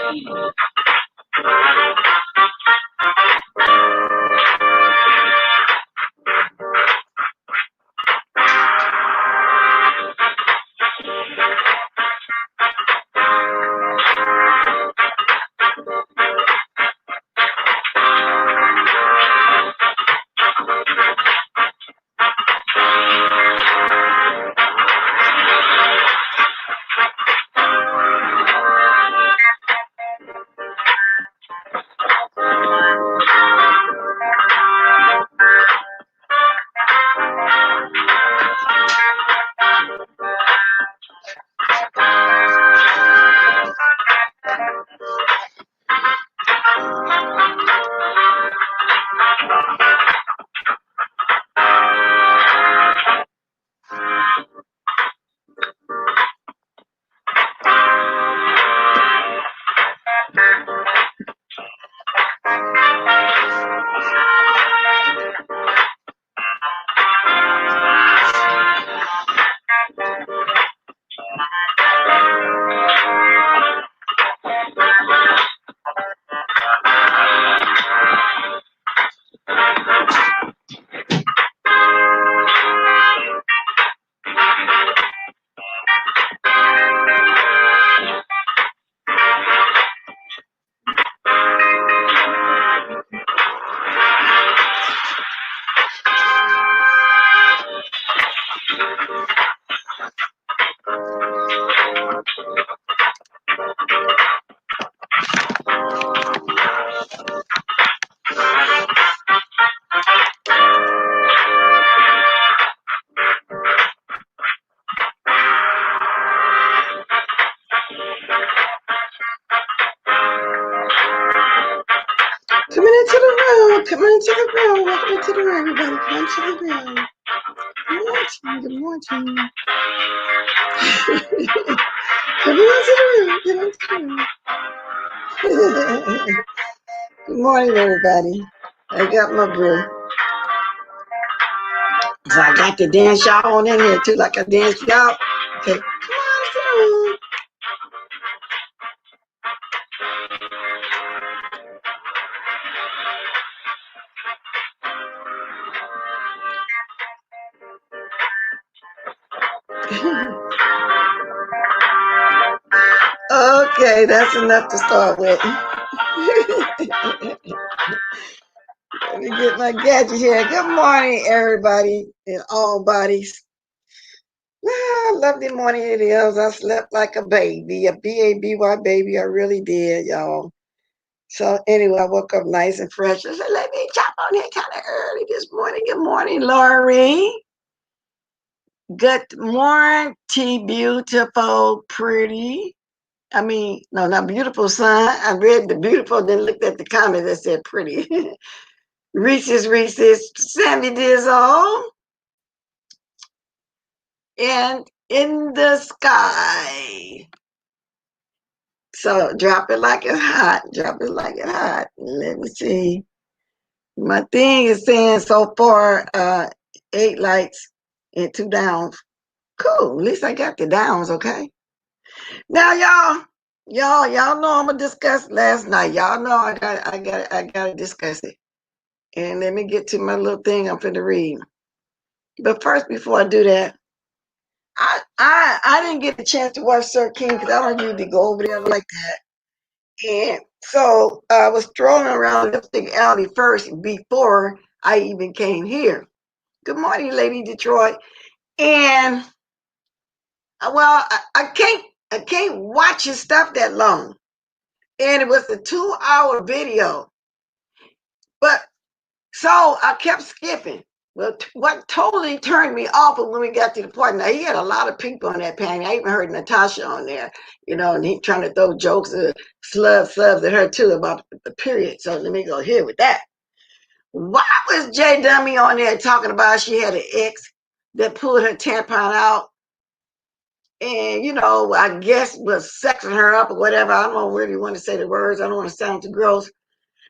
Coming into the room, coming into the room, welcome into the room, everybody, come into the room. Good morning, coming into the room, coming into the room. Good morning, everybody. I got my brew. So I got the dance y'all on in here too, like I danced y'all. Okay, come on through. Okay, that's enough to start with. Let me get my gadget here. Good morning, everybody in all bodies. Lovely morning it is. I slept like a baby, a B-A-B-Y baby. I really did, y'all. So anyway, I woke up nice and fresh. I said, let me jump on here kind of early this morning. Good morning, Lori. Good morning, beautiful, pretty. I mean, no, not beautiful, son. I read the beautiful, then looked at the comment that said pretty. Reese's, Sammy Dizzle. And in the sky. So drop it like it's hot. Drop it like it's hot. Let me see. My thing is saying so far 8 lights and 2 downs. Cool. At least I got the downs, okay? Now y'all know I'm gonna discuss last night. Y'all know I gotta discuss it. And let me get to my little thing I'm finna read. But first, before I do that, I didn't get a chance to watch Sir King because I don't usually go over there like that. And so I was strolling around Lipstick Alley first before I even came here. Good morning, Lady Detroit. And well, I can't watch his stuff that long. And it was a 2-hour video. But so I kept skipping. Well, what totally turned me off when we got to the point. Now, he had a lot of people on that panel. I even heard Natasha on there, and he trying to throw jokes, slubs at her too about the period. So let me go here with that. Why was Jay Dummy on there talking about she had an ex that pulled her tampon out and, I guess was sexing her up or whatever. I don't really want to say the words. I don't want to sound too gross.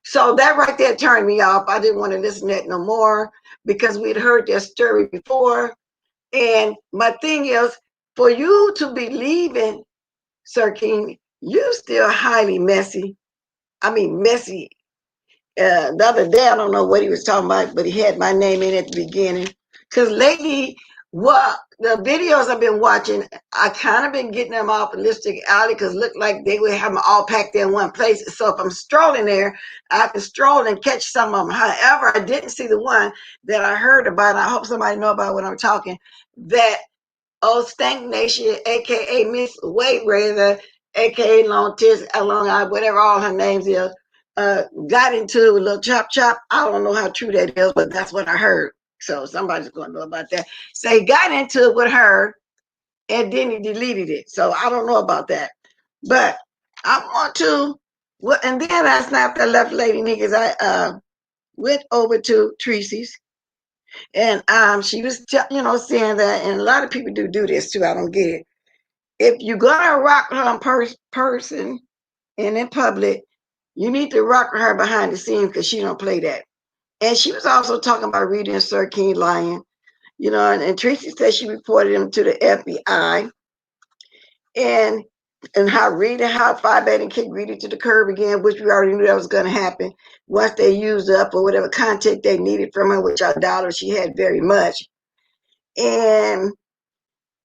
So that right there turned me off. I didn't want to listen to it no more because we'd heard that story before. And my thing is, for you to be leaving, Sir King, You still highly messy. I mean, messy. The other day, I don't know what he was talking about, but he had my name in at the beginning. Because lately, what the videos I've been watching, I kind of been getting them off the Lipstick Alley because it looked like they would have them all packed in one place. So if I'm strolling there, I can stroll and catch some of them. However, I didn't see the one that I heard about. I hope somebody know about what I'm talking. That old Stank Nation, aka Miss Wayweather, aka Long Tits, Long Eye, whatever all her names is, got into a little chop chop. I don't know how true that is, but that's what I heard. So somebody's going to know about that. So he got into it with her, and then he deleted it. So I don't know about that, but I want to. Well, and then last night after I left Lady Niggas, I went over to Tracy's, and she was saying that, and a lot of people do this too. I don't get it. If you're gonna rock her in person and in public, you need to rock her behind the scenes because she don't play that. And she was also talking about reading Sir King Lion, and Tracy said she reported him to the FBI, and how Rita, how Five and kicked Rita to the curb again, which we already knew that was going to happen once they used up or whatever content they needed from her, which I doubt she had very much. And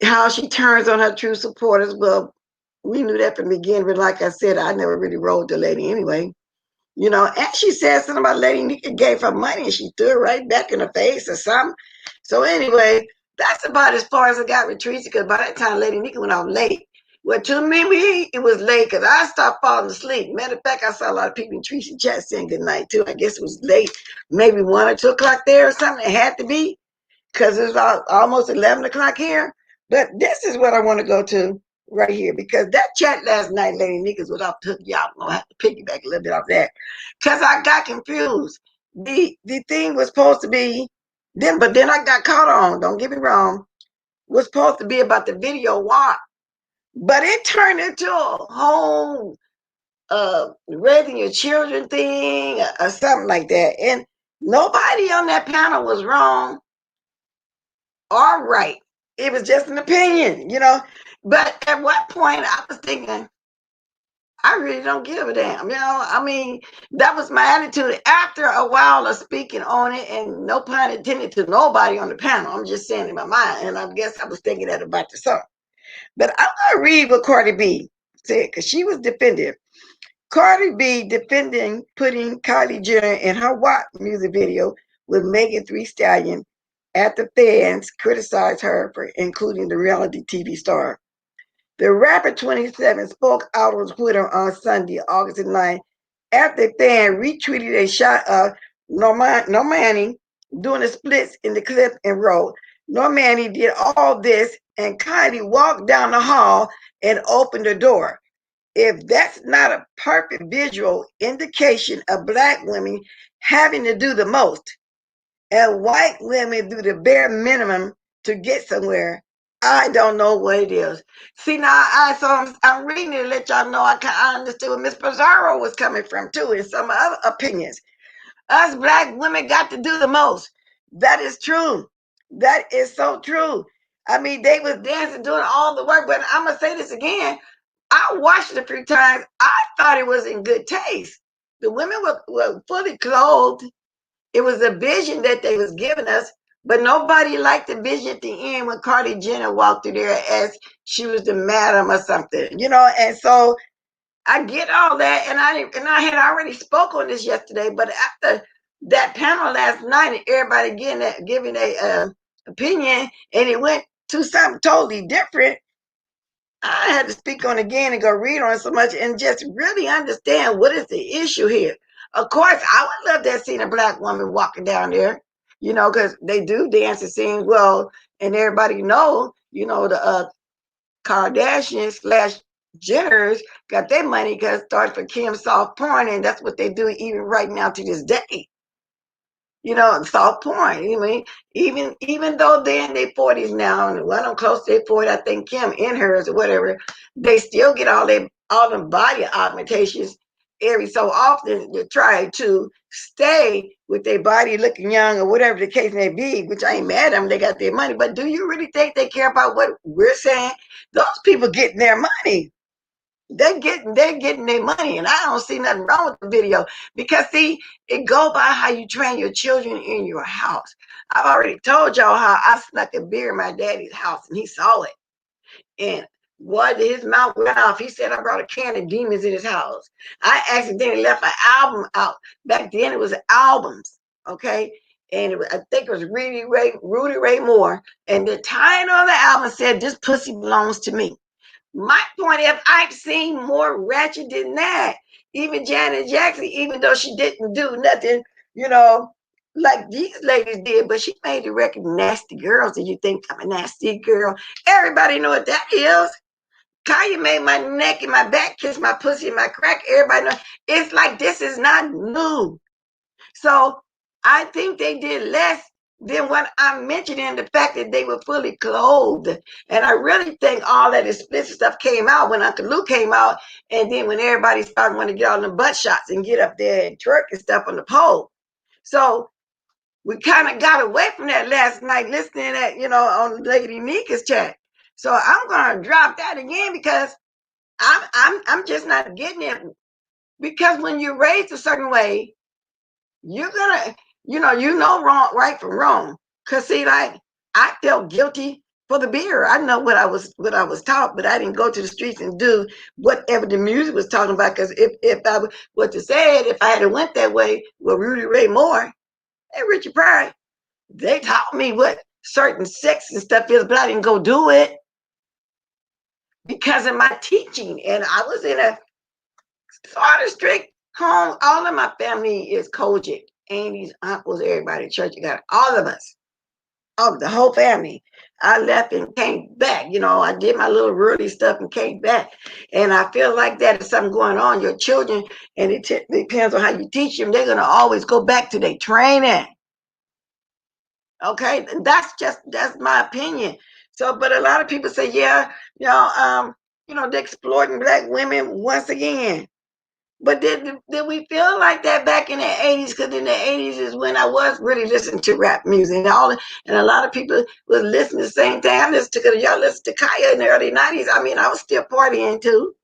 how she turns on her true supporters. Well, we knew that from the beginning, but like I said, I never really rolled the lady anyway. And she said something about Lady Nika gave her money and she threw it right back in her face or something. So anyway, that's about as far as I got with Teresa, because by that time Lady Nika went out late. Well, to me, it was late because I stopped falling asleep. Matter of fact, I saw a lot of people in Teresa chat saying good night too. I guess it was late, maybe 1 or 2 o'clock there or something. It had to be because it's almost 11 o'clock here. But this is what I want to go to right here, because that chat last night, Lady Nickers, was off the hook. Y'all gonna have to piggyback a little bit off that, because I got confused. The thing was supposed to be but then I got caught on. Don't get me wrong. Was supposed to be about the video walk, but it turned into a whole raising your children thing or something like that. And nobody on that panel was wrong or right. It was just an opinion. But at what point I was thinking, I really don't give a damn. I mean, that was my attitude after a while of speaking on it, and no pun intended to nobody on the panel. I'm just saying in my mind, and I guess I was thinking that about the song. But I'm gonna read what Cardi B said because she was defending. Cardi B defending putting Kylie Jenner in her WAP music video with Megan Thee Stallion after fans criticized her for including the reality TV star. The rapper 27 spoke out on Twitter on Sunday, August 9th, after a fan retweeted a shot of Normani doing the splits in the clip and wrote, Normani did all this and Kylie walked down the hall and opened the door. If that's not a perfect visual indication of Black women having to do the most and white women do the bare minimum to get somewhere, I don't know what it is. See, now I'm reading it to let y'all know I understood where Miss Pizarro was coming from too, and some other opinions. Us Black women got to do the most. That is true. That is so true. I mean, they was dancing, doing all the work, but I'm gonna say this again. I watched it a few times. I thought it was in good taste. The women were fully clothed. It was a vision that they was giving us, but nobody liked the vision at the end when Cardi Jenner walked through there as she was the madam or something. And so I get all that, and I had already spoke on this yesterday, but after that panel last night and everybody giving a opinion, and it went to something totally different, I had to speak on it again and go read on it so much and just really understand what is the issue here. Of course, I would love to have seen a Black woman walking down there, because they do dance and sing well, and everybody the Kardashians slash Jenners got their money because it started for Kim soft porn, and that's what they do even right now to this day. Soft porn. I mean, even though they're in their 40s now, and one of them close to their 40, I think Kim in hers or whatever, they still get all them body augmentations every so often to try to stay with their body looking young or whatever the case may be, which I ain't mad at them, they got their money. But do you really think they care about what we're saying? Those people getting their money. they're getting their money, and I don't see nothing wrong with the video, because see, it go by how you train your children in your house. I've already told y'all how I snuck a beer in my daddy's house, and he saw it, and what, his mouth went off. He said I brought a can of demons in his house. I accidentally left an album out. Back then it was albums, okay? And I think it was Rudy Ray Moore, and the title of the album said, "This Pussy Belongs to Me." My point is, I've seen more ratchet than that. Even Janet Jackson, even though she didn't do nothing, like these ladies did, but she made the record Nasty Girls. And you think I'm a nasty girl? Everybody know what that is. Kanye made my neck and my back kiss my pussy and my crack. Everybody know. It's like this is not new. So I think they did less than what I'm mentioning, the fact that they were fully clothed. And I really think all that explicit stuff came out when Uncle Luke came out, and then when everybody started wanting to get all the butt shots and get up there and twerk and stuff on the pole. So we kind of got away from that last night listening at, on Lady Nika's chat. So I'm gonna drop that again, because I'm just not getting it. Because when you're raised a certain way, you're gonna, wrong, right from wrong. Cause see, like, I felt guilty for the beer. I know what I was taught, but I didn't go to the streets and do whatever the music was talking about. Cause if I would have said, if I had went that way with Rudy Ray Moore and Richard Pryor, they taught me what certain sex and stuff is, but I didn't go do it because of my teaching. And I was in a sort of strict home. All of my family is Kojic. Aunties, uncles, everybody, church, you got all of us, the whole family. I left and came back. I did my little rurally stuff and came back. And I feel like that is something going on. Your children, and it depends on how you teach them, they're going to always go back to their training. Okay, that's my opinion. So, but a lot of people say, yeah, they're exploiting black women once again. But did we feel like that back in the 80s? Because in the 80s is when I was really listening to rap music, and a lot of people was listening to the same thing. I listened to, y'all listened to Kaya in the early 90s. I mean, I was still partying too.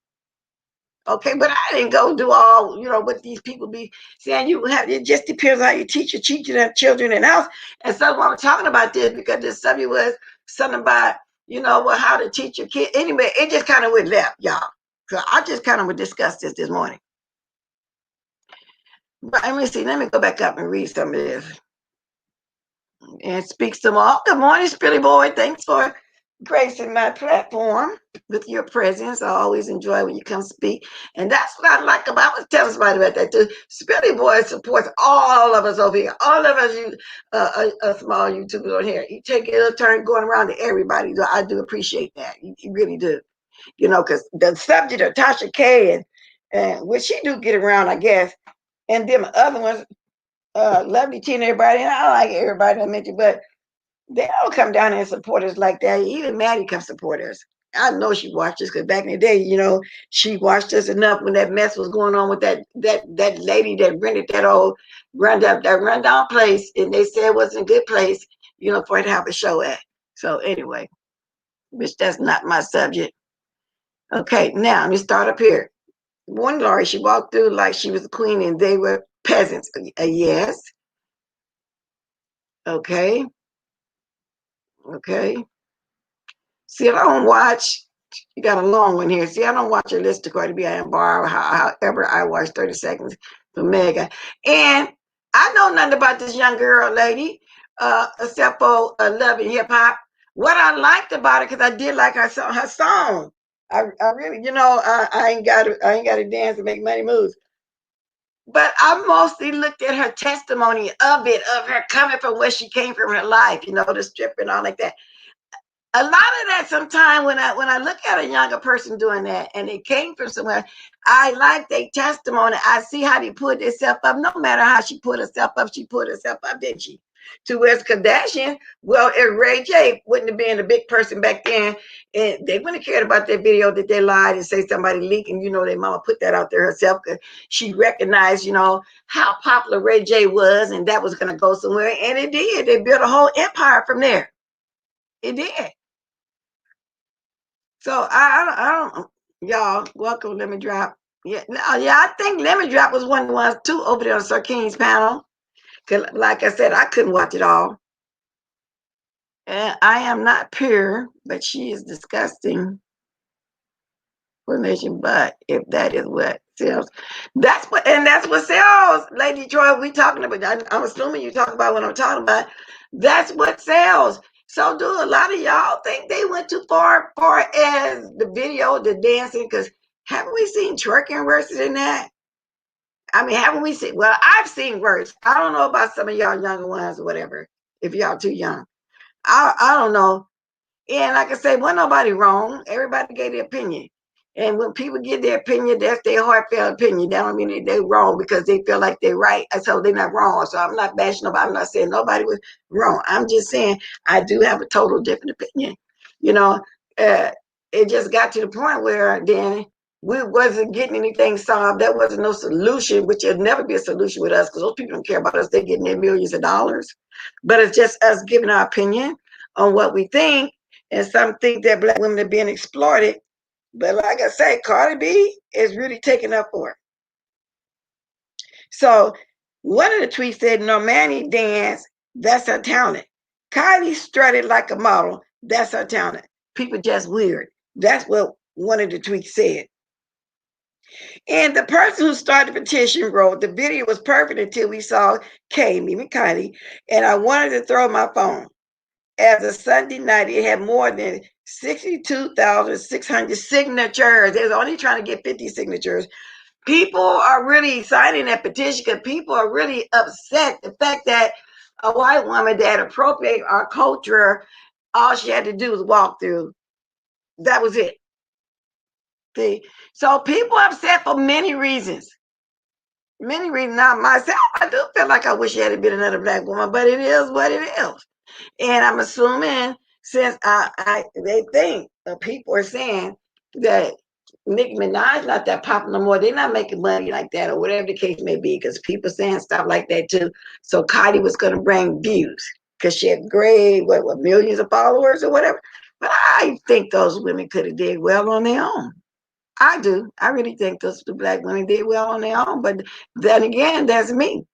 Okay, but I didn't go do all, what these people be saying. It just depends on how you teach your children in the house. And so I'm talking about this because this subject was something about, how to teach your kid. Anyway, it just kind of went left, y'all. So I just kind of would discuss this morning. But let me see. Let me go back up and read some of this and speak some more. Good morning, Spilly Boy. Thanks for gracing my platform with your presence. I always enjoy when you come speak. And that's what I like about, I was telling somebody about that too. Spilly Boy supports all of us over here. All of us, small YouTubers on here. You take a little turn going around to everybody. I do appreciate that. You really do. Because the subject of Tasha K and which she do get around, I guess. And them other ones, Lovely Tina, everybody, and I like everybody I mentioned, but they all come down and support us like that. Even Maddie comes support us. I know she watched us because back in the day, she watched us enough when that mess was going on with that lady that rented that old rundown place, and they said it wasn't a good place, for her to have a show at. So anyway, which that's not my subject. Okay, now let me start up here. One Laurie, she walked through like she was a queen and they were peasants. Yes. Okay. Okay. See, I don't watch. You got a long one here. See, I don't watch your list of Cardi B. I borrow. However, I watch 30 seconds for Mega. And I know nothing about this young girl lady, except for loving hip hop. What I liked about it, because I did like her song. I really, I ain't got to dance and make money moves. But I mostly looked at her testimony of her coming from where she came from, her life, the strip and all like that. A lot of that sometimes when I look at a younger person doing that and it came from somewhere, I like their testimony. I see how they put themselves up. No matter how she put herself up, didn't she? To Wes Kardashian, well, if Ray J wouldn't have been a big person back then, and they wouldn't have cared about that video that they lied and say somebody leaking, their mama put that out there herself because she recognized, how popular Ray J was, and that was going to go somewhere, and it did. They built a whole empire from there. It did. So I don't, Y'all, welcome, Lemon Drop. Yeah, I think Lemon Drop was one of the ones too over there on Sir King's panel. Cause like I said, I couldn't watch it all. And I am not pure, but she is disgusting formation. But if that is what sells, that's what sells, Lady Joy. We talking about. I'm assuming you talk about what I'm talking about. That's what sells. So do a lot of y'all think they went too far as the video, the dancing? Because haven't we seen twerking worse than that? I mean, haven't we seen? Well, I've seen worse. I don't know about some of y'all younger ones or whatever. If y'all too young, I don't know. And like I say, wasn't nobody wrong. Everybody gave their opinion. And when people give their opinion, that's their heartfelt opinion. That don't mean they're wrong because they feel like they're right. So they're not wrong. So I'm not bashing nobody. I'm not saying nobody was wrong. I'm just saying I do have a total different opinion. You know, uh, it just got to the point where then we wasn't getting anything solved. There wasn't no solution, which will never be a solution with us because those people don't care about us. They're getting their millions of dollars. But it's just us giving our opinion on what we think, and some think that Black women are being exploited. But like I say, Cardi B is really taking up for it. So one of the tweets said, Normani dance, that's her talent. Kylie strutted like a model, that's her talent. People just weird. That's what one of the tweets said. And the person who started the petition wrote, the video was perfect until we saw Kay, meaning Kylie, and I wanted to throw my phone. As a Sunday night, it had more than 62,600 signatures. They was only trying to get 50 signatures. People are really signing that petition because people are really upset. The fact that a white woman that appropriate our culture, all she had to do was walk through. That was it. See? So people are upset for many reasons. Many reasons. Now, myself, I do feel like I wish it had been another Black woman, but it is what it is. And I'm assuming since they think people are saying that Nicki Minaj not that popular no more, they're not making money like that or whatever the case may be, because people saying stuff like that too. So Cardi was going to bring views because she had great what millions of followers or whatever. But I think those women could have did well on their own. I do. I really think those two Black women did well on their own. But then again, that's me.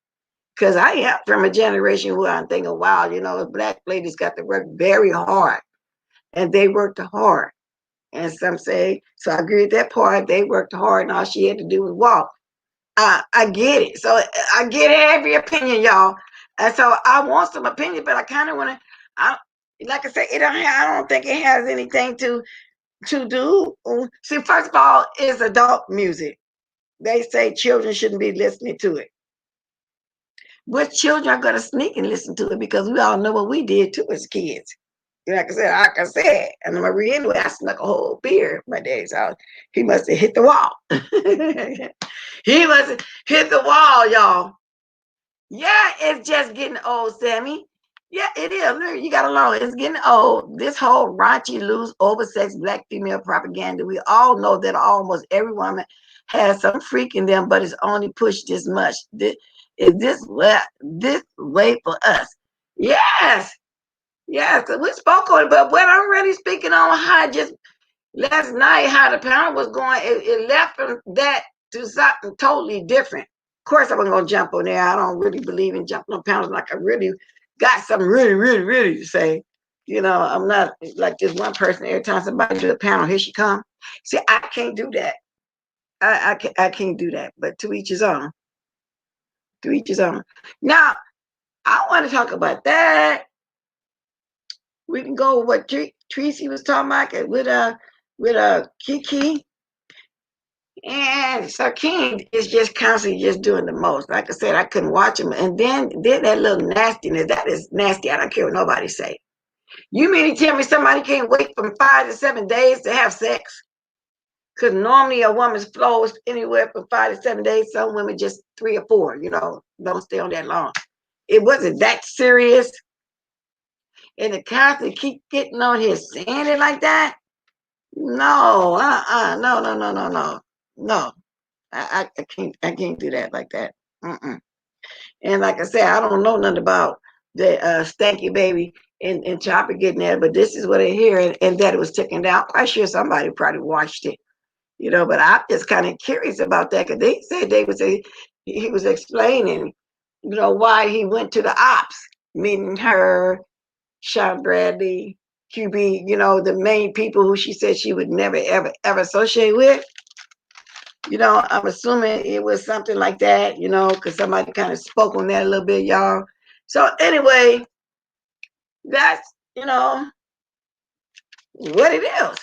Because I am from a generation where I'm thinking, wow, Black ladies got to work very hard. And they worked hard. And some say, so I agree with that part. They worked hard and all she had to do was walk. I get it. So I get every opinion, y'all. And so I want some opinion, but I kind of want to, like I said, I don't think it has anything to do. See, first of all, it's adult music. They say children shouldn't be listening to it. But children are going to sneak and listen to it because we all know what we did too as kids. Like I said, and I'm Marie anyway, I snuck a whole beer my daddy's house. He must have hit the wall. He must have hit the wall, y'all. Yeah, it's just getting old, Sammy. Yeah, it is. You got to learn. It's getting old. This whole raunchy, loose, oversexed Black female propaganda. We all know that almost every woman has some freak in them, but it's only pushed this much. Is this way for us? Yes, yes. We spoke on it, but what I'm really speaking on how just last night how the panel was going, it left from that to something totally different. Of course, I'm going to jump on there. I don't really believe in jumping on panels like I really got something really, really, really to say. I'm not like this one person. Every time somebody do a panel, here she come. See, I can't do that. I can't do that. But to each his own. To each his own. Now, I want to talk about that. We can go with what Tracy was talking about with Kiki. And so King is just constantly just doing the most. Like I said, I couldn't watch him. And then that little nastiness, that is nasty. I don't care what nobody say. You mean to tell me somebody can't wait from 5 to 7 days to have sex? Because normally a woman's flow is anywhere from 5 to 7 days. Some women just 3 or 4, don't stay on that long. It wasn't that serious. And the constantly keep getting on here saying it like that. No, no. I can't do that like that. Mm-mm. And like I said, I don't know nothing about the stanky baby and Chopper getting there, but this is what I hear, and that it was taken down. I'm quite sure somebody probably watched it, But I'm just kind of curious about that because they said he was explaining, why he went to the ops, meaning her, Sean Bradley, QB, the main people who she said she would never, ever, ever associate with. I'm assuming it was something like that, because somebody kind of spoke on that a little bit, y'all. So anyway, that's, what it is.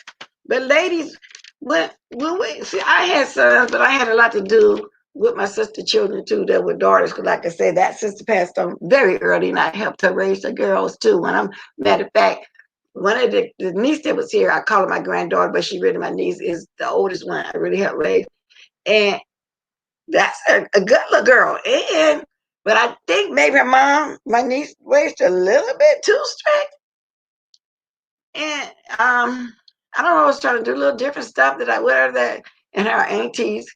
But ladies, when we see, I had sons, but I had a lot to do with my sister children too that were daughters. Because like I said, that sister passed on very early, and I helped her raise the girls too. Matter of fact, one of the niece that was here, I call her my granddaughter, but she really my niece, is the oldest one I really helped raise. And that's a good little girl. But I think maybe her mom, my niece, raised her a little bit too strict. And I don't know, I was trying to do a little different stuff that I would that, and her aunties,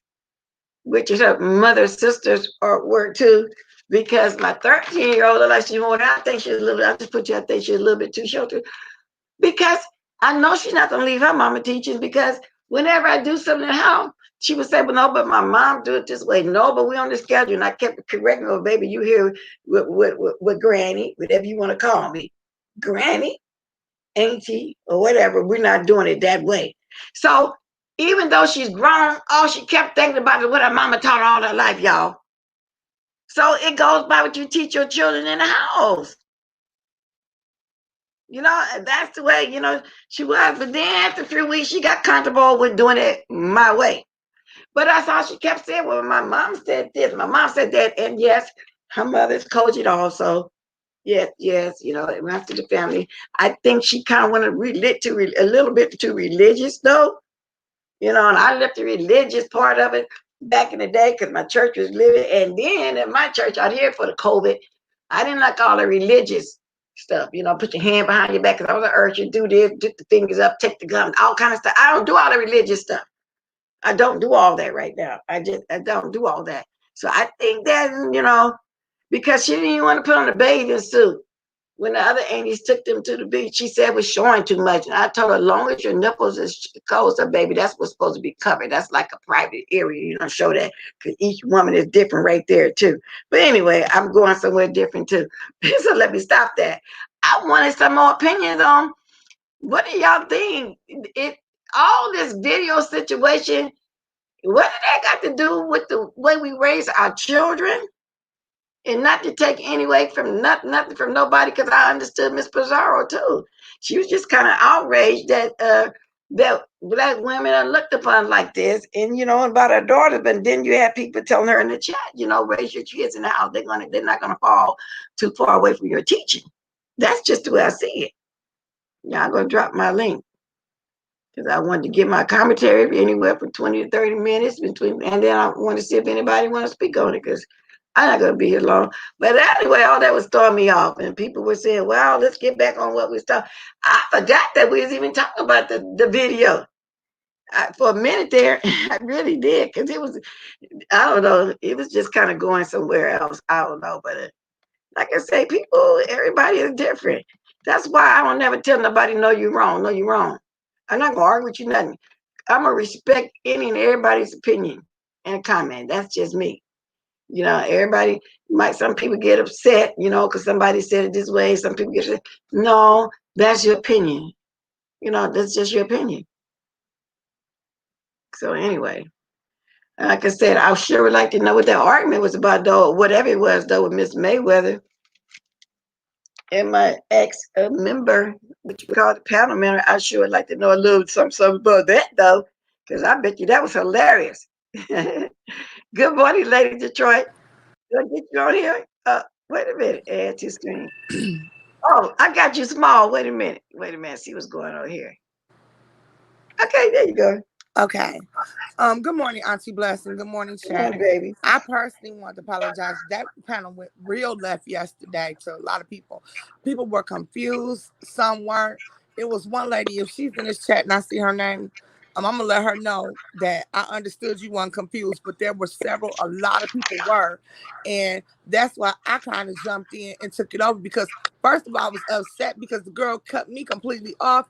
which is her mother's sisters, were too. Because my 13-year-old, like she more, I think she's a little. I just put you. I think she's a little bit too sheltered. Because I know she's not gonna leave her mama teaching. Because whenever I do something at home, she would say, "Well, no, but my mom do it this way. No, but we on the schedule." And I kept correcting her, "Baby, you here with Granny, whatever you want to call me, Granny, auntie, or whatever. We're not doing it that way." So even though she's grown, all she kept thinking about is what her mama taught all her life, y'all. So it goes by what you teach your children in the house. And that's the way, she was. But then after 3 weeks, she got comfortable with doing it my way. But that's all she kept saying. Well, my mom said this, my mom said that. And yes, her mother's coaching also. Yes, it runs to the family. I think she kind of wanted to a little bit too religious, though. And I left the religious part of it back in the day because my church was living. And then in my church out here for the COVID, I didn't like all the religious stuff. Put your hand behind your back because I was an urchin, do this, put the fingers up, take the gum, all kind of stuff. I don't do all the religious stuff. I don't do all that right now. I don't do all that. So I think that, because she didn't even want to put on a bathing suit. When the other aunties took them to the beach, she said it was showing too much. And I told her, as long as your nipples is closer, baby, that's what's supposed to be covered. That's like a private area. You don't show that because each woman is different right there, too. But anyway, I'm going somewhere different, too. So let me stop that. I wanted some more opinions on what do y'all think? All this video situation, what did that got to do with the way we raise our children? And not to take any away from nothing from nobody, because I understood Miss Pizarro too. She was just kind of outraged that that black women are looked upon like this, and about her daughter. But then you have people telling her in the chat, raise your kids in the house. They're not gonna fall too far away from your teaching. That's just the way I see it. Yeah, I'm gonna drop my link because I wanted to give my commentary anywhere from 20 to 30 minutes between, and then I want to see if anybody want to speak on it because I'm not going to be here long. But anyway, all that was throwing me off, and people were saying, "Well, let's get back on what we was talking." I forgot that we was even talking about the video. For a minute there, I really did because it was, I don't know, it was just kind of going somewhere else. I don't know, but like I say, everybody is different. That's why I don't never tell nobody, "No, you're wrong. No, you're wrong." I'm not gonna argue with you nothing. I'm gonna respect any and everybody's opinion and comment. That's just me. Everybody some people get upset, because somebody said it this way. Some people get upset. No, that's your opinion. That's just your opinion. So anyway, like I said, I sure would like to know what that argument was about, though, whatever it was, though, with Miss Mayweather and my ex member, which we call the panel member. I sure would like to know a little something about that, though, because I bet you that was hilarious. Good morning, Lady Detroit. Did I get you on here? Wait a minute. Add to screen. Oh, I got you small. Wait a minute. See what's going on here. Okay, there you go. Okay. Good morning, Auntie Blessing. Good morning, Come on, chat. baby. I personally want to apologize. That panel went real left yesterday to a lot of people. People were confused. Some weren't. It was one lady, if she's in this chat and I see her name, I'm gonna let her know that I understood you weren't confused, but there were a lot of people were, and that's why I kind of jumped in and took it over because first of all I was upset because the girl cut me completely off,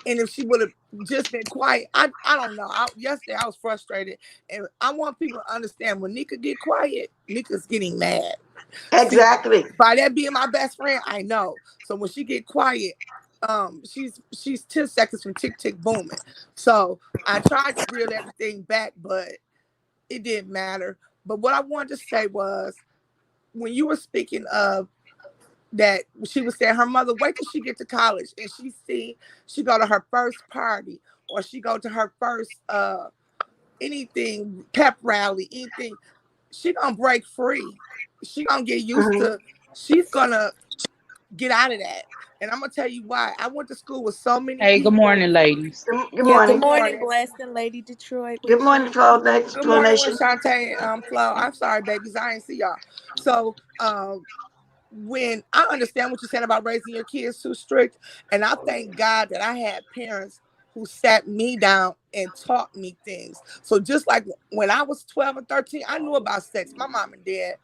and if she would have just been quiet, I don't know. Yesterday I was frustrated, and I want people to understand when Nika get quiet, Nika's getting mad. See, Exactly. by that being my best friend, I know. So when she get quiet, she's 10 seconds from tick tick booming. So I tried to reel everything back, but it didn't matter. But what I wanted to say was when you were speaking of that, she was saying her mother wait till she get to college and she go to her first party or she go to her first anything pep rally, anything, she gonna break free. She gonna get used Hmm. to. She's gonna get out of that. And I'm gonna tell you why. I went to school with so many Hey, good people. morning, ladies. Good Yeah, good Good morning. morning, morning. Blessed and Lady Detroit Good with morning, you. Flo. Next Good morning, explanation. Shante and Flo. I'm sorry, babies. I ain't see y'all. So when I understand what you're saying about raising your kids too strict, and I thank God that I had parents who sat me down and taught me things. So just like when I was 12 and 13, I knew about sex. My mom and dad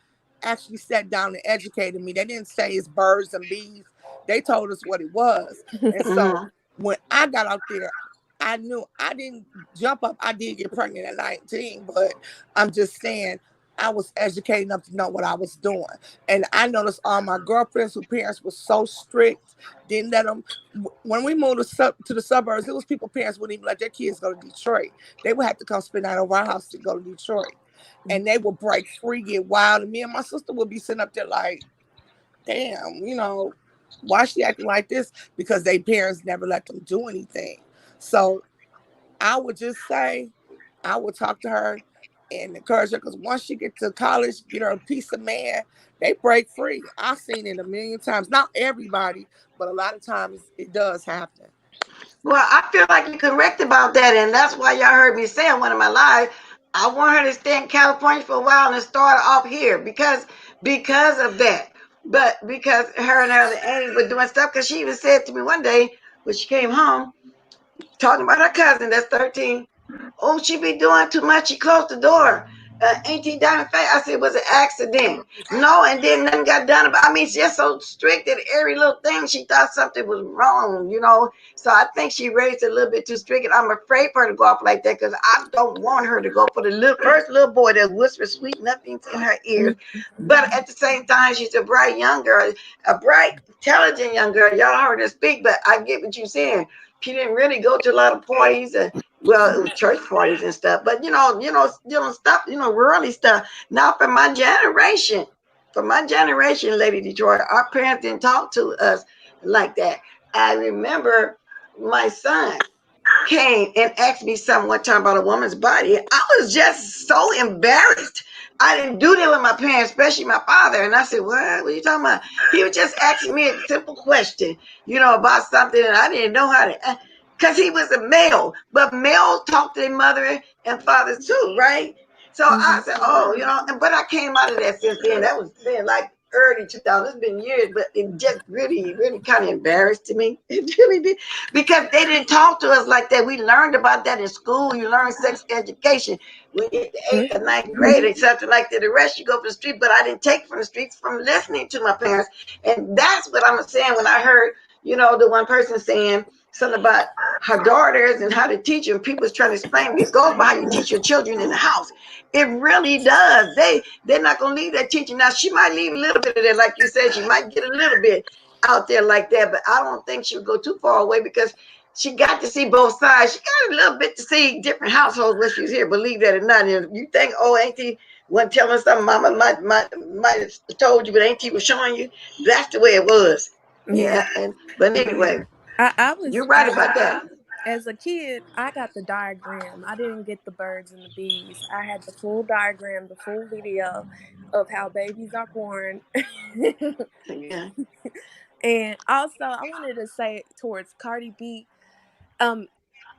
actually sat down and educated me. They didn't say it's birds and bees. They told us what it was. And so Hmm. when I got out there, I knew I didn't jump up. I did get pregnant at 19, but I'm just saying I was educated enough to know what I was doing. And I noticed all my girlfriends whose parents were so strict, didn't let them. When we moved to the suburbs, it was people parents wouldn't even let their kids go to Detroit. They would have to come spend the night over our house to go to Detroit, and they would break free, get wild, and me and my sister would be sitting up there like, "Damn, why she acting like this?" Because their parents never let them do anything. So I would just say, I would talk to her and encourage her because once she get to college, get her a piece of man, they break free. I've seen it a million times. Not everybody, but a lot of times it does happen. Well, I feel like you're correct about that, and that's why y'all heard me say in one of my lives, I want her to stay in California for a while and start off here because of that. But because her and her other auntie were doing stuff, because she even said to me one day when she came home, talking about her cousin that's 13. Oh, she be doing too much. She closed the door. Ain't he dying fast? I said, was it an accident? No, and then nothing got done about. I mean, she's just so strict that every little thing she thought something was wrong. So I think she raised a little bit too strict, and I'm afraid for her to go off like that because I don't want her to go for the first little boy that whispers sweet nothings in her ears. But at the same time, she's a bright young girl, a bright, intelligent young girl. Y'all heard her speak, but I get what you're saying. She didn't really go to a lot of parties and well, church parties and stuff. But stuff, worldly stuff. Now for my generation, Lady Detroit, our parents didn't talk to us like that. I remember my son came and asked me something one time about a woman's body. I was just so embarrassed. I didn't do that with my parents, especially my father. And I said, what are you talking about? He was just asking me a simple question, about something, and I didn't know how to, because he was a male. But males talk to their mother and fathers too, right? So I Mhm. said, oh, but I came out of that since then. That was been like early 2000. It's been years, but it just really, really kind of embarrassed to me. It really did because they didn't talk to us like that. We learned about that in school. You learn sex education when you get the eighth or ninth grade or something like that. The rest you go from the street, but I didn't take it from the streets from listening to my parents. And that's what I'm saying when I heard, the one person saying something about her daughters and how to teach them. People was trying to explain it goes by how you teach your children in the house. It really does. They're not gonna leave that teaching. Now she might leave a little bit of that, like you said, she might get a little bit out there like that, but I don't think she would go too far away because she got to see both sides. She got a little bit to see different households when she was here, believe that or not. And you think, oh, Auntie wasn't telling something Mama might have told you, but Auntie was showing you. That's the way it was. Yeah. Yeah. But anyway, I you're was right about that. as a kid, I got the diagram. I didn't get the birds and the bees. I had the full diagram, the full video of how babies are born. Yeah. And also, I wanted to say towards Cardi B, um,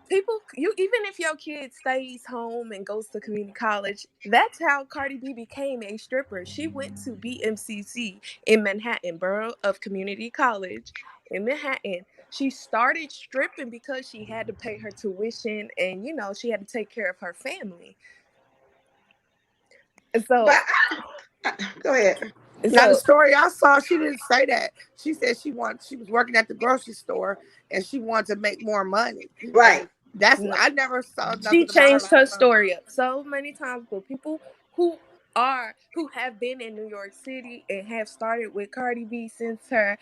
people, you even if your kid stays home and goes to community college, that's how Cardi B became a stripper. She went to BMCC in Manhattan, Borough of Community College in Manhattan. she started stripping because she had to pay her tuition, and she had to take care of her family. And But so go ahead. Now the so story I saw, she didn't say that. She said she was working at the grocery store and she wanted to make more money. Right. And that's no, I never saw she nothing about her changed her life. story up so many times. But people who have been in New York City and have started with Cardi B since her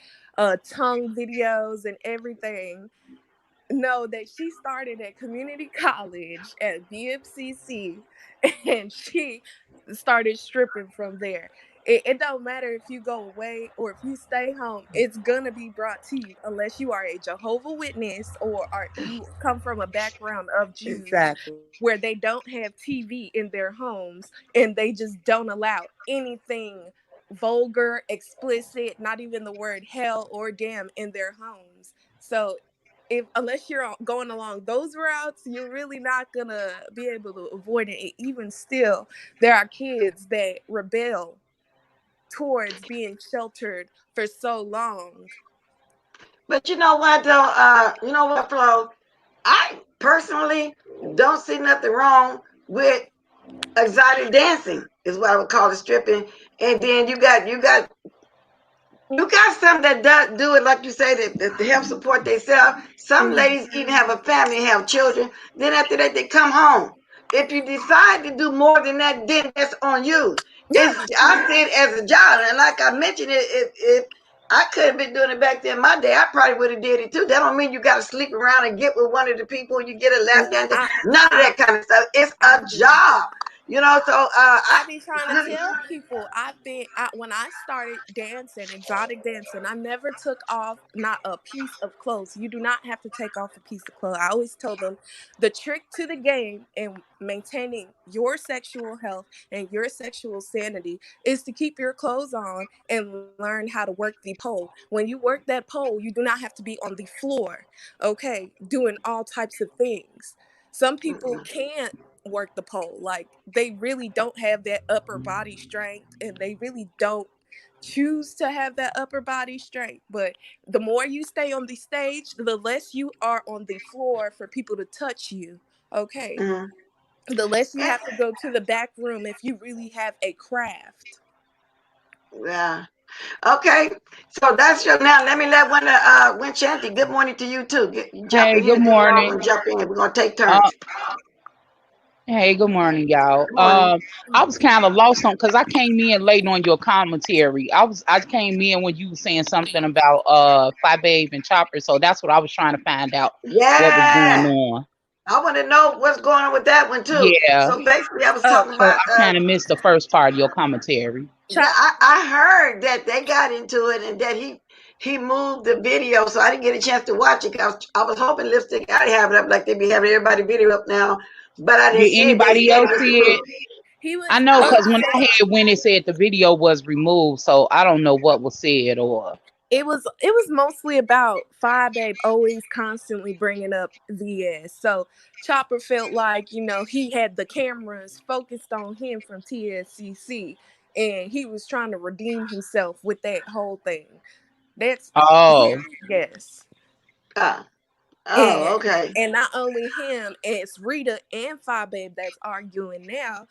tongue videos and everything know that she started at community college at BFCC, and she started stripping from there. It don't matter if you go away or if you stay home, it's gonna be brought to you unless you are a Jehovah Witness or you come from a background of Jews Exactly. where they don't have TV in their homes and they just don't allow anything vulgar, explicit, not even the word hell or damn in their homes. So if unless you're going along those routes, you're really not gonna be able to avoid it. And even still, there are kids that rebel towards being sheltered for so long. But you know what though? You know what, Flo? I personally don't see nothing wrong with exotic dancing. Is what I would call it, stripping. And then you got some that do it like you say that to help support themselves. Some Mhm. ladies even have a family and have children. Then after that, they come home. If you decide to do more than that, then that's on you. Yeah, I see it as a job, and like I mentioned, if I could have been doing it back then, my day, I probably would have did it too. That don't mean you got to sleep around and get with one of the people. You get a lap dance. I None of that kind of stuff. It's I a agree. job, you know. So I be trying to tell people when I started dancing, exotic dancing, I never took off not a piece of clothes. You do not have to take off a piece of clothes. I always tell them the trick to the game in maintaining your sexual health and your sexual sanity is to keep your clothes on and learn how to work the pole. When you work that pole, you do not have to be on the floor, okay, doing all types of things. Some people can't work the pole. Like they really don't have that upper body strength and they really don't choose to have that upper body strength. But the more you stay on the stage, the less you are on the floor for people to touch you. Okay. mhm. The less you have to go to the back room if you really have a craft. Yeah. Okay, so that's your now. Let me let Winchanty. Good morning to you too. Jump Hey, in here. good Then we're all morning. gonna jump in. We're gonna take Uh, turns. hey, good morning, y'all. Good morning. I was kind of lost on because I came in late on your commentary. I came in when you were saying something about Fly Babe and Chopper, so that's what I was trying to find out what was going Yeah, on. I want to know what's going on with that one too. Yeah, So basically, I was Uh, talking so about. I kind of missed the first part of your commentary. Yeah, Chop. I heard that they got into it and that he moved the video, so I didn't get a chance to watch it. I was hoping Lipstick I'd have it up like they be having everybody video up now, but I didn't Did see it. They anybody said it else was see it? removed. He I was. know because when I They had when it said the video was removed, so I don't know what was said or. it was mostly about Fi Babe always constantly bringing up VS. So Chopper felt like he had the cameras focused on him from TSCC, and he was trying to redeem himself with that whole thing. That's Oh, yes, Ah, oh, and okay. and not only him, it's Rita and Fi Babe that's arguing now.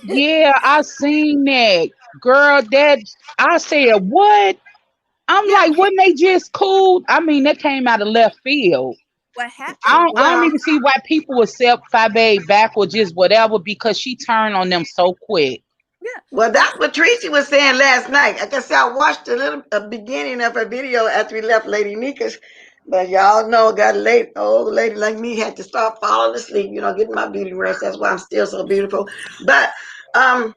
yeah, I seen that girl. That I said, what? I'm Yeah, like, wasn't they just cool? I mean, that came out of left field. what I happened don't, I don't Well, even see why people accept Fabe back or just whatever because she turned on them so quick. yeah, Well, what that's what Tracy was saying last night. Like I said, I watched a beginning of her video after we left Lady Nika's, but y'all know, got late. Old lady like me had to start falling asleep. Getting my beauty rest. That's why I'm still so beautiful. But um,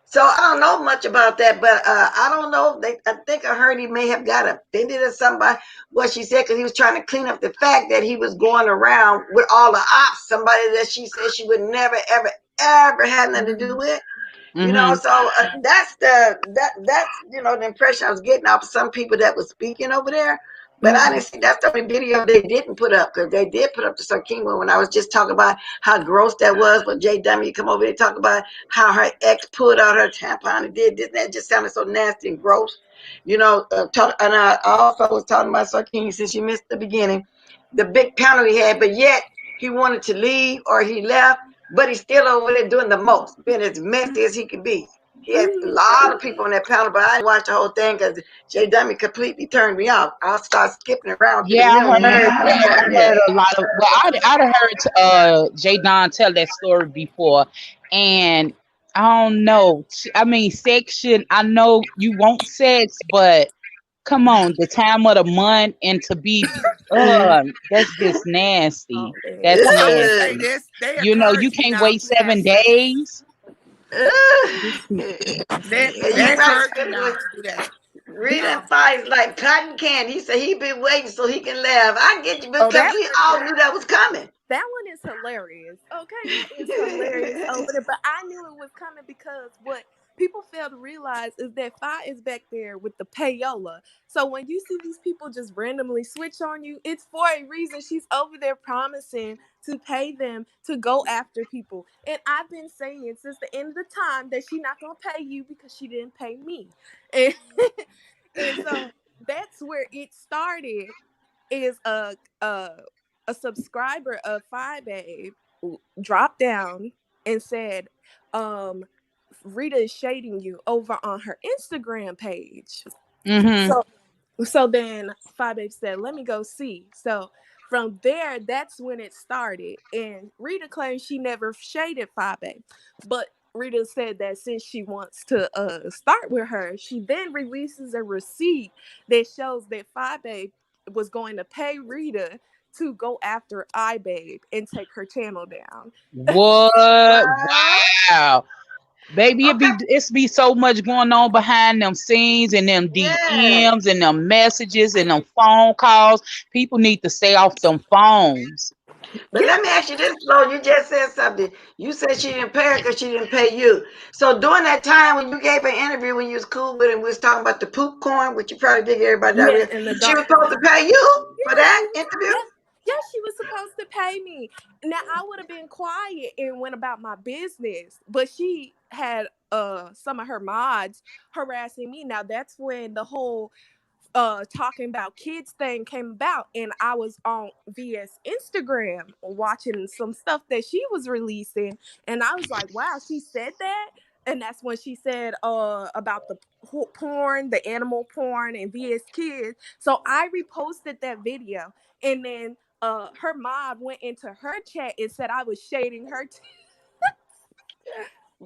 so I don't know much about that. But I don't know. I think I heard he may have got offended or somebody. What she said because he was trying to clean up the fact that he was going around with all the ops. Somebody that she said she would never, ever, ever have nothing to do Mhm. with. Mm-hmm. So that's the impression I was getting off of some people that was speaking over there. But I didn't see that's the only video they didn't put up because they did put up the Sir King one when I was just talking about how gross that was. When JW come over here and talk about how her ex pulled out her tampon and did this. That just sounded so nasty and gross. And I also was talking about Sir King since you missed the beginning, the big panel he had, but yet he wanted to leave or he left, but he's still over there doing the most, being as messy as he could be. He had a lot of people on that panel, but I didn't watch the whole thing because Jay Dummy completely turned me off. I'll start skipping around to the Yeah, middle and then I heard a lot of. Well, I'd heard Jay Don tell that story before, and I don't know. I mean, section. I know you want sex, but come on, the time of the month and to be, that's just nasty. Oh, man. That's I would say nasty. this: they You know, you encourage you can't now wait to have 7 days. they you right. encourage you now to do that. Reading fights like cotton candy. He said he been waiting so he can laugh. I get you Oh, because we all knew that was coming. that one is hilarious. Okay, that is hilarious over there. But I knew it was coming because what people fail to realize is that Fi is back there with the payola. So when you see these people just randomly switch on you, it's for a reason. She's over there promising to pay them to go after people. And I've been saying since the end of the time that she's not gonna pay you because she didn't pay me. And, and so that's where it started is a subscriber of Five Babe dropped down and said, Rita is shading you over on her Instagram page. Mm-hmm. So then Five Babe said, let me go see. So from there, that's when it started. And Rita claims she never shaded Five Babe. But Rita said that since she wants to start with her, she then releases a receipt that shows that Five Babe was going to pay Rita to go after iBabe and take her channel down. What? Well, Wow. Baby, okay, it's be so much going on behind them scenes and them yeah. DMs and them messages and them phone calls. People need to stay off them phones. But let me ask you this, Flo. You just said something. You said she didn't pay her because she didn't pay you. So during that time when you gave an interview when you was cool with him, we was talking about the poop corn, which you probably did get everybody Yes, diarrhea. in the She was dark supposed room. to pay you for Yes, that she was. interview? Yes, yes, she was supposed to pay me. Now I would have been quiet and went about my business, but she had some of her mods harassing me. Now that's when the whole talking about kids thing came about, and I was on VS Instagram watching some stuff that she was releasing, and I was like, wow, she said that. And that's when she said about the porn, the animal porn, and VS Kids. So I reposted that video, and then her mom went into her chat and said I was shading her.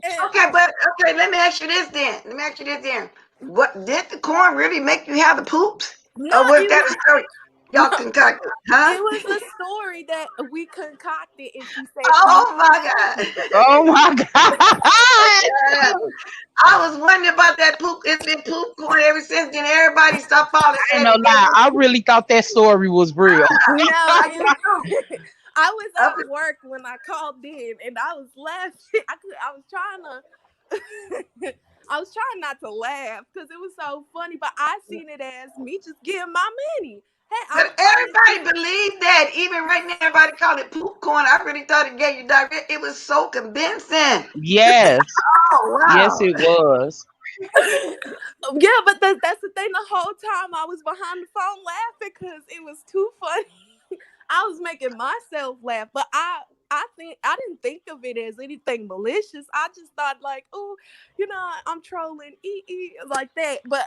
And Okay, but okay, let me ask you this then. Let me ask you this then. What did the corn really make you have the poops? no, Or was it that was a story y'all no, concocted? Huh? it was a story that we concocted, and she said she was Oh gonna my pay God. me. Oh my God. Yeah. I was wondering about that poop. It's been poop corn ever since then. Everybody stopped falling I ain't said no it gave lie. them I poop. really thought that story was real. No, I did too. I was I at work when I called in, and I was laughing. I was trying to, I was trying not to laugh because it was so funny. But I seen it as me just getting my money. Hey, I but was trying to everybody get. believed that. Even right now, everybody called it poop corn. I really thought it gave you diarrhea. It was so convincing. Yes. Oh Yes, wow. it was. Yeah, but that's the thing. The whole time I was behind the phone laughing because it was too funny. I was making myself laugh, but I think I didn't think of it as anything malicious. I just thought like, oh, I'm trolling, like that. But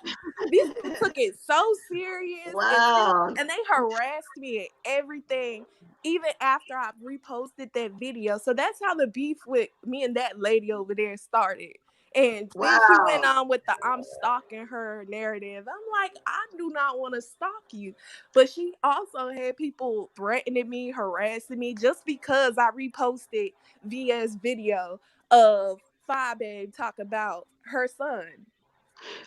these people took it so serious, Wow. and they harassed me and everything, even after I reposted that video. So that's how the beef with me and that lady over there started. And then she went Wow. on with the I'm stalking her narrative. I'm like, I do not want to stalk you. But she also had people threatening me, harassing me just because I reposted VS video of Five Babe talk about her son.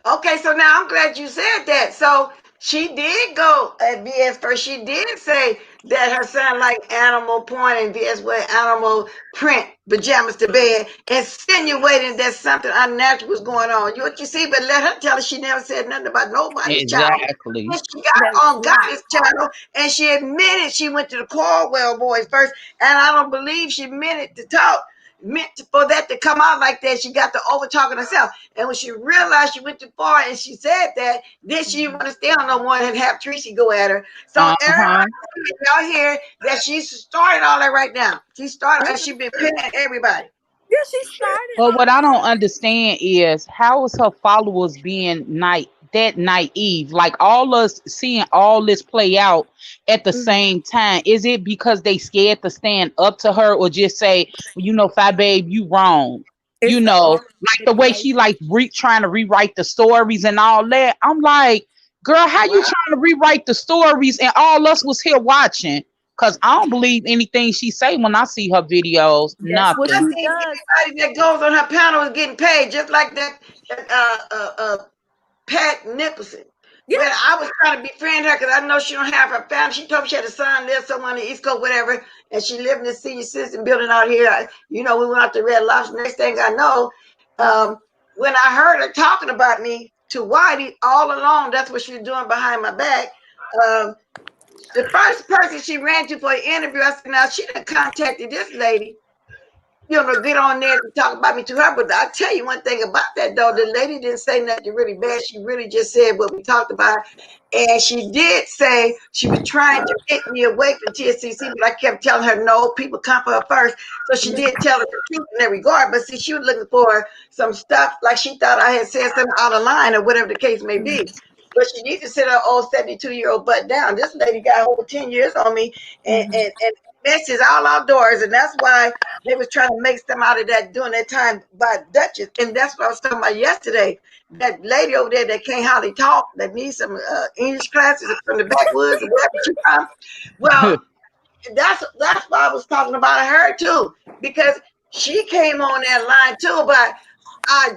Okay, so now I'm glad you said that. So she did go at VS first. She did say that her son liked animal porn and VS with animal print. pajamas to bed, insinuating that something unnatural was going on. You what you see, but let her tell her she never said nothing about nobody's child. Exactly. And she got That's on right. Goddess channel and she admitted she went to the Caldwell boys first. And I don't believe she meant it to talk, for that to come out like that. She got to over talking herself. And when she realized she went too far and she said that, then she didn't Mhm. want to stay on no more and have Tracy go at her. So Uh-huh. everybody, y'all hear that she started all that right now. She started and she Mhm. been paying everybody. Yeah, she started But what all I this. don't understand is how is her followers being that naive? Like all us seeing all this play out at the Mhm. same time. Is it because they scared to stand up to her or just say, well, Fi Babe, you wrong? It's all Like the way she manipulation. like trying to rewrite the stories and all that. I'm like, girl, how you Well, trying to rewrite the stories and all us was here watching? Cause I don't believe anything she say when I see her videos. That's what I Nothing. she think does. anybody that goes on her panel is getting paid, just like that Pat Nicholson. Yeah. When I was trying to befriend her because I know she don't have her family. She told me she had a son live somewhere on the East Coast, whatever, and she lived in the senior citizen building out here. We went out to Red Lobster. Next thing I know, Mhm. when I heard her talking about me to Whitey all along, that's what she was doing behind my back. Um, the first person she ran to for an interview, I said, now she done contacted this lady, get on there to talk about me to her. But I'll tell you one thing about that, though. The lady didn't say nothing really bad. She really just said what we talked about. And she did say she was trying to get me away from TSCC, but I kept telling her, no, people come for her first. So she did tell her the truth in that regard. But see, she was looking for some stuff like she thought I had said something out of line or whatever the case may be. But she needs to sit her old 72-year-old butt down. This lady got over 10 years on me Mhm. and messes all outdoors. And that's why they was trying to make some out of that during that time by Duchess. And that's what I was talking about yesterday. That lady over there that can't hardly talk, that needs some English classes from the backwoods or wherever she from. Well, that's why I was talking about her too, because she came on that line too about I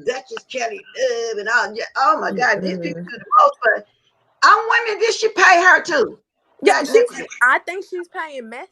Duchess Kelly Love and all. Oh my God, these people Mhm. do the most. But I'm wondering, did she pay her too? Yeah, Pat she's. Nicholson. I think she's paying mess,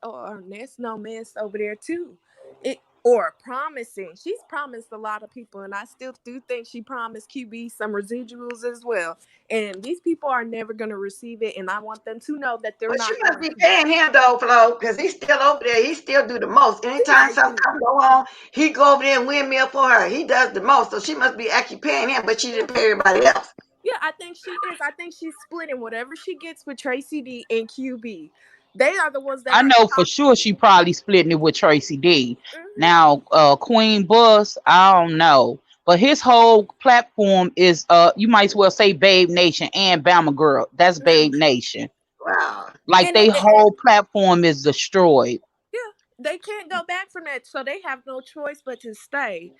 or mess, no mess over there too. It or promising. She's promised a lot of people, and I still do think she promised QB some residuals as well. And these people are never going to receive it, and I want them to know that they're Well, she not must going be to. paying him though, Flo, because he's still over there. He still do the most. She Anytime might something be. come go on, he go over there and windmill for her. He does the most. So she must be actually paying him, but she didn't pay everybody else. Yeah, I think she is. I think she's splitting whatever she gets with Tracy D and QB. They are the ones that I are know for sure talking. she probably splitting it with Tracy D. Hmm. Now, Queen Bus, I don't know. But his whole platform is you might as well say Babe Nation and Bama Girl. That's Yeah, Babe Nation. Wow. Like and they whole platform is destroyed. yeah, they can't go back from that, so they have no choice but to stay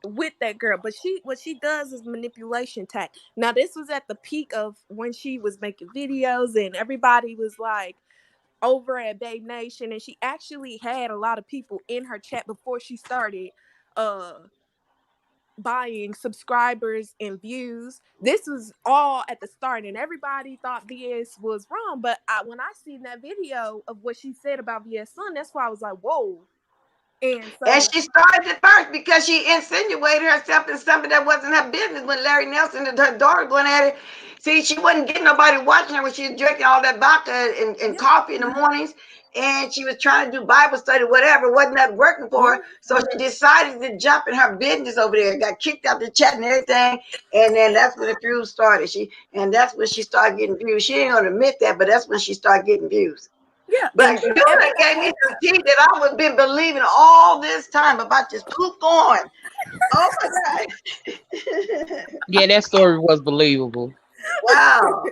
with that girl. But what she does is manipulation tact. Now this was at the peak of when she was making videos and everybody was like over at Babe Nation, and she actually had a lot of people in her chat before she started uh buying subscribers and views. This was all at the start, and everybody thought VS was wrong. But when I seen that video of what she said about VS Son, that's why I was like, whoa. And And so, she started it first because she insinuated herself in something that wasn't her business when Larry Nelson and her daughter going at it. See, she wasn't getting nobody watching her when she was drinking all that vodka and yeah, coffee in the mornings. And she was trying to do Bible study, whatever. Wasn't that working for her? mhm, So she decided to jump in her business over there. Got kicked out the chat and everything. And then that's when the views started. And that's when she started getting views. She ain't gonna admit that, but that's when she started getting views. yeah, But and you done gave me some tea that I would been believing all this time about this poop going. Oh my God. Yeah, that story was believable. Wow.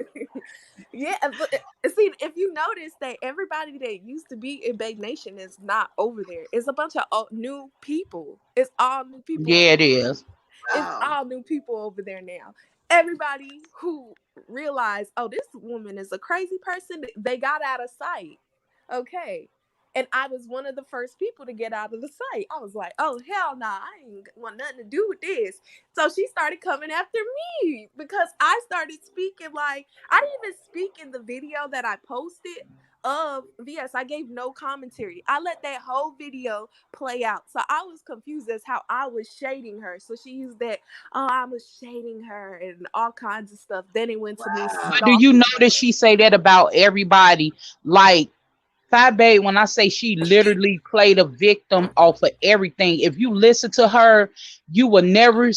yeah, but see, if you notice that everybody that used to be in Babe Nation is not over there. It's a bunch of new people. It's all new people Yeah, over it is. It's Wow. all new people over there now. Everybody who realized, oh, this woman is a crazy person, they got out of sight. Okay. And I was one of the first people to get out of the site. I was like, oh, hell nah, I ain't want nothing to do with this. So she started coming after me because I started speaking like, I didn't even speak in the video that I posted of VS. I gave no commentary. I let that whole video play out. So I was confused as how I was shading her. So she used that, oh, I was shading her and all kinds of stuff. Then it went to me But do you stalking notice her. she say that about everybody? Like Babe, when I say she literally played a victim off of everything, if you listen to her, you will never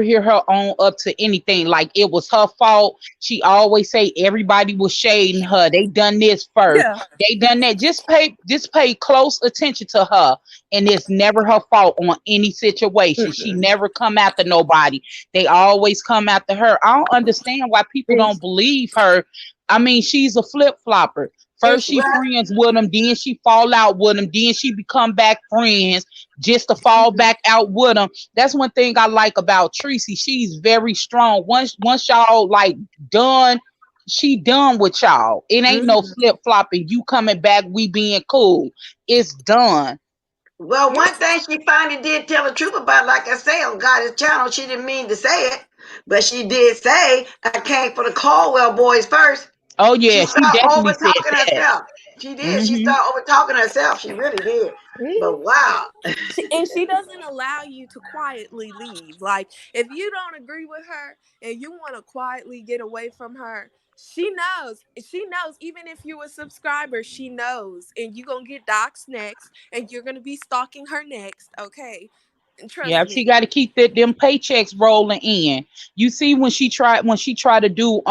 hear her own up to anything. Like it was her fault. She always say everybody was shading her. They done this first. Yeah. They done that. Just pay close attention to her. And it's never her fault on any situation. She Mm-mm. never come after nobody. They always come after her. I don't understand why people And, don't believe her. I mean, she's a flip flopper. and First she Well, friends with him, then she fall out with him, then she become back friends just to fall mhm, back out with him. That's one thing I like about Tracy. She's very strong. Once y'all like done, she done with y'all. It ain't no mhm. flip flopping. You coming back, we being cool. It's done. well, one thing she finally did tell the truth about, like I say on God's channel, she didn't mean to say it, but she did say, I came for the Caldwell boys first. Oh She yeah, she started over definitely said talking that. herself. She did. She Hmm. started over talking herself. She really did. Mhm. But wow. And she doesn't allow you to quietly leave. Like if you don't agree with her and you want to quietly get away from her, she knows. She knows. Even if you're a subscriber, she knows. And you're gonna get doxxed next, and you're gonna be stalking her next. Okay, and Yeah, trust she me. got to keep them paychecks rolling in. You see, when she tried to do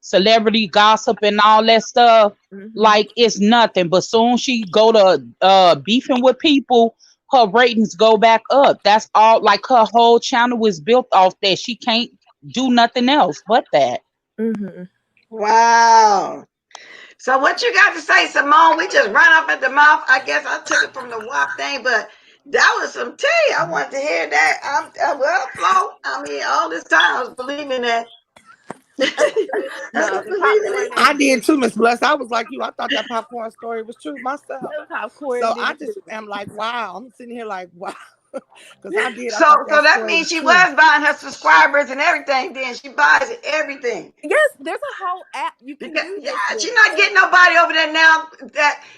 celebrity gossip and all that stuff, Hmm. like it's nothing. But soon she go to beefing with people, her ratings go back up. That's all. Like her whole channel was built off that. She can't do nothing else but that. Hmm. Wow. So what you got to say, Simone? We just run off at the mouth. I guess I took it from the WAP thing, but that was some tea. I wanted to hear that. Well, Flo, I mean, all this time I was believing that. I No, was the believing popcorn it. I ain't did did it. too, Miss Bless. I was like you. I thought that popcorn story was true myself. The popcorn So did I it just too. am like, wow. I'm sitting here like, wow. Because I did. I So, thought so that that story means was she true. was buying her subscribers and everything. Then she buys everything. Yes, there's a whole app you can Because, do yeah, this she's with. not getting nobody over there now.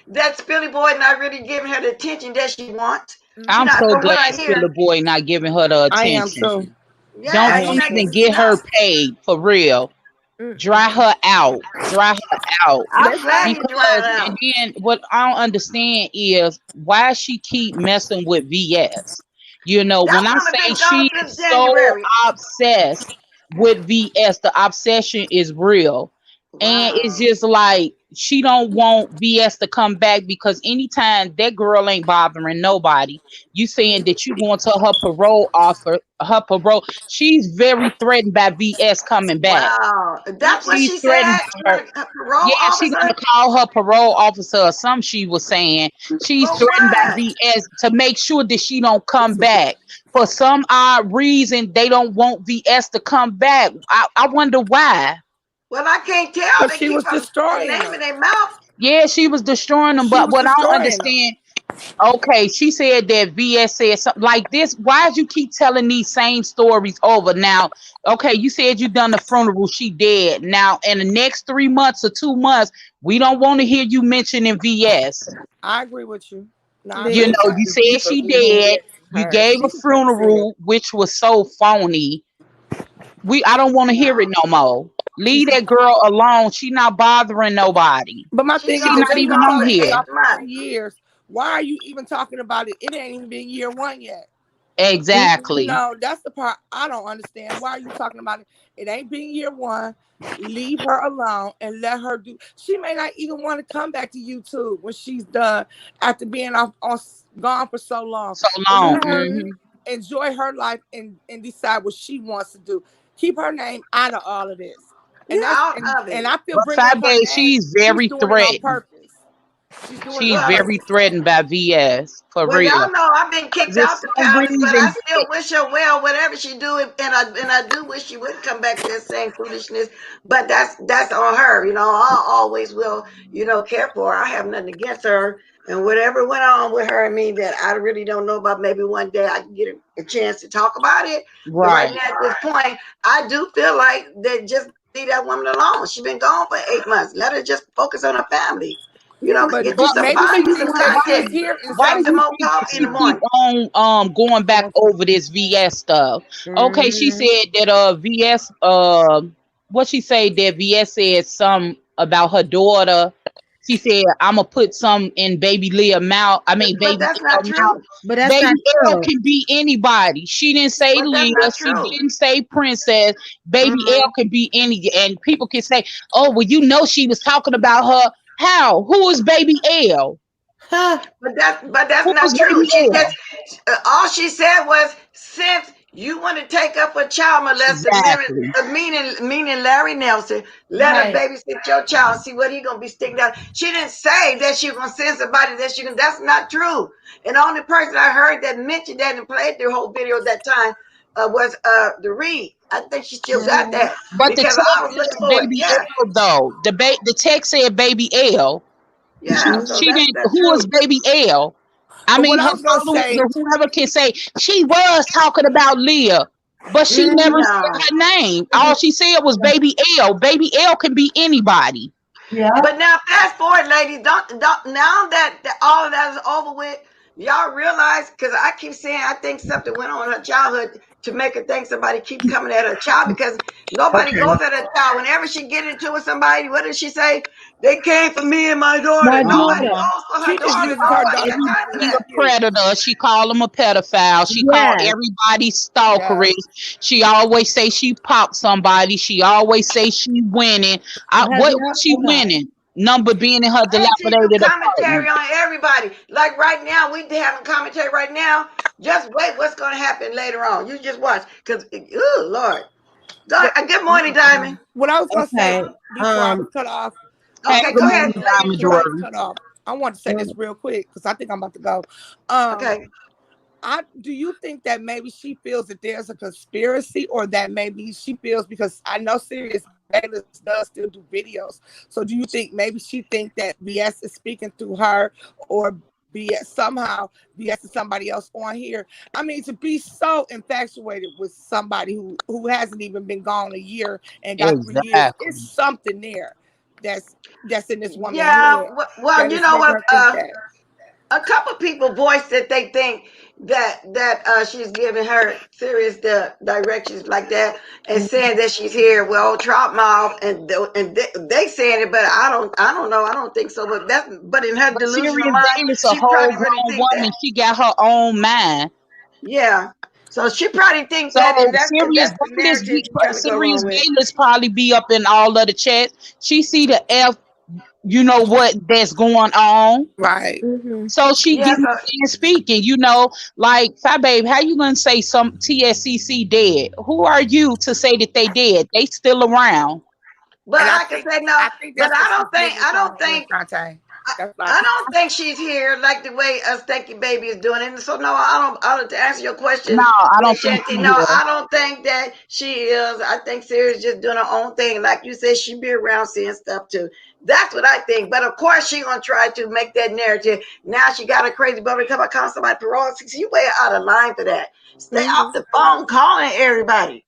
That Spilly boy not really giving her the attention that she wants. She I'm Hmm. not, so from what glad I Spiller hear. Boy not giving her the I am attention. too. Don't I Yeah, don't she's am not even too. getting get her enough. paid for real. Dry Mm-mm. her out. Dry her out. I'm That's glad why. you drying Because and out. then what I don't understand is why she keep messing with VS. You know, That when I woman say been gone she since is so January. obsessed with VS, the obsession is real. And it's Wow. just like she don't want VS to come back because anytime that girl ain't bothering nobody, you saying that you going to her parole offer, her parole, she's very threatened by VS coming back. Wow. That's what She's she threatened said. She by her. want a parole Yeah, she officer. gonna call her parole officer or some she was saying. She's For threatened by what? VS to make sure that she don't come back. For some odd reason, they don't want VS to come back. I wonder why. Well, I can't tell. Because They she keep was her destroying name in her. their mouth. Yeah, she was destroying them, She but was what I don't destroying her. understand, okay, she said that VS said something like this. Why you keep telling these same stories over? Now, okay, you said you done the funeral, she dead. Now, in the next 3 months or 2 months, we don't want to hear you mentioning VS. I agree with you. No, I You agree with know, Listen, that. you said people she be dead. BSing You her. gave a She's upset. funeral, which was so phony. I don't want to hear it no more. Leave that girl alone. She not bothering nobody. But my She thing She is, gone, if not you've been even been gone on for talking here. eight about it for months. years, why are you even talking about it? It ain't even been year one yet. You Exactly. know, that's the part I don't understand. Why are you talking about it? It ain't been year one. Leave her alone and let her do. She may not even want to come back to YouTube when she's done after being gone for so long. So But let long. her Hmm. Hmm. enjoy her life and decide what she wants to do. Keep her name out of all of this. And Yeah. that's Out of and it. I feel But bringing up her Fabe, name, she's she's very doing it on threatened. purpose. She's doing it She's on Well, very purpose. threatened by VS for well, y'all real. know I've been Cause kicked it's out the some palace, but I reason. still wish her well, whatever she do, and I do wish she would come back to that same foolishness. But that's on her, I always will, care for her. I have nothing against her, and whatever went on with her and me that I really don't know about. Maybe one day I can get a chance to talk about it. But right Right. now at this point, I do feel like that just leave that woman alone. She's been gone for 8 months. Let her just focus on her family. Yeah, but Get you But some maybe why she find you you some thinks that why she's content. here in why Drink do some some. you more think that coffee in she the keep morning. on going back over this VS stuff? Okay, she Mm-hmm. said that VS what she say that VS said some about her daughter. She said I'ma put some in baby Leah mouth. I mean But baby that's L not mouth. true. But that's not Baby L true. can be anybody. She didn't say But that's Leah. not She true. didn't say princess. Baby L Hmm. can be any, and people can say, "Oh, well, you know, she was talking about her." How? Who is Baby L? Huh. But that's Who not is true. Baby She just L? all she said was since you want to take up a child molester, Exactly. meaning Larry Nelson, let her Right. babysit your child. See what he gonna be sticking out. She didn't say that she gonna send somebody that she can. That's not true. And the only person I heard that mentioned that and played the whole video at that time was the Reed. I think she still got Mm-hmm. that But the because I text was looking said for it. Baby Yeah, L though. The text said Baby L. yeah. So She didn't. that's Who is true. Baby L? I But mean, what her I was gonna followers say, or whoever can say she was talking about Leah, but she never said No. her name. All she said was Baby L. Baby L can be anybody. Yeah. But now, fast forward, ladies. Don't now that all of that is over with, y'all realize? Because I keep saying I think something went on in her childhood to make her think somebody keep coming at her child because nobody Okay. goes at her child. Whenever she get into it with somebody, what does she say? They came for me and my daughter. My Uh, Nobody daughter. goes for her she just daughter. uses her Nobody daughter got everybody time for as an a that. excuse. predator. She called him a pedophile. She called Yes. everybody Yeah. stalkerish. She always say she popped somebody. She always say she winning. Have What you was she ever? winning? Number being in her And she do dilapidated commentary apartment. on everybody. Like right now, we having commentary right now. Just wait, what's going to happen later on? You just watch, because oh Lord. What Good morning, Diamond. what I was gonna say Okay. before I was cut off, Hey, Okay, good go before ahead, morning, Lady Diamond before I Detroit. was Dory. cut off, I want to say Um, this real quick because I think I'm about to go. Um, Okay. I do you think that maybe she feels that there's a conspiracy, or that maybe she feels because I know Sirius Bayless does still do videos. So do you think maybe she think that BS is speaking through her, or BS somehow BS is somebody else on here? I mean, to be so infatuated with somebody who hasn't even been gone a year and got 3 years, it's Exactly. something there that's that's in this woman's Yeah. head Well, that you is know making what? her think that. A couple people voiced that they think that she's giving her serious directions like that and saying that she's here. Well, Trump mouth and they saying it, but I don't know. I don't think so. But in her But delusional Sirius mind, Bayless a she whole probably really grown think woman. that. She got her own mind. Yeah. So she probably think So that, and Sirius that's the Bayless narrative you're trying to go Sirius along with. Bayless probably be up in all of the chats. She see the F, you know what that's going on. Right. Mm-hmm. So she Yeah. getting So, and speaking, like Fat Babe, how you gonna say some TSCC dead? Who are you to say that they dead? They still around. but And like I said, no. I think But that's what she's getting I from don't it with think Dante. That's what I I think. don't think she's here like the way us Stanky Baby is doing it. And so no, I don't. To answer your No, question, I don't think Shanty, she no, here. I don't think that she is. I think Sarah's just doing her own thing. Like you said, she be around seeing stuff too. That's what I think. But of course, she gonna try to make that narrative. Now she got a crazy brother come up calling somebody parole. See, you way out of line for that. Stay off Mm-hmm. the phone calling everybody.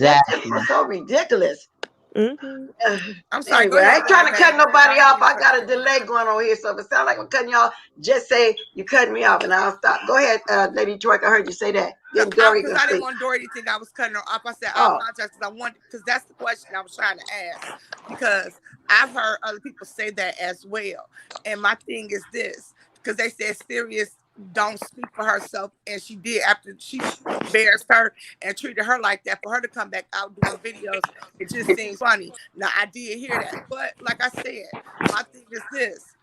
That's just Exactly. so ridiculous. Mm-hmm. Uh, I'm sorry. Go anyway, I ahead, ain't trying to cut baby, because I nobody didn't off. mean to I cut got a you off. delay going on here, so if it sounds like I'm cutting you off, just say you cutting me off, and I'll stop. Go ahead, Lady Troy. I heard you say that. No, Then Dory because can I didn't speak. want Dory to think I was cutting her off. I said I Oh, apologize because I wanted, because that's the question I was trying to ask, because I've heard other people say that as well. And my thing is this, because they said Sirius don't speak for herself, and she did after she embarrassed her and treated her like that. For her to come back out doing videos, it just seems funny. Now I did hear that, but like I said, my thing is this: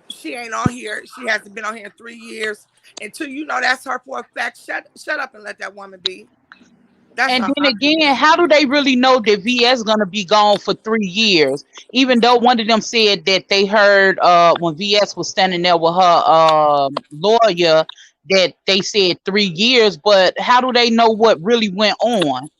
she ain't on here. She hasn't been on here in 3 years. Until you know that's her for a fact, shut up and let that woman be. That's And all then my thing again, is. how do they really know that VS gonna be gone for 3 years? Even though one of them said that they heard when VS was standing there with her lawyer that they said 3 years, but how do they know what really went on?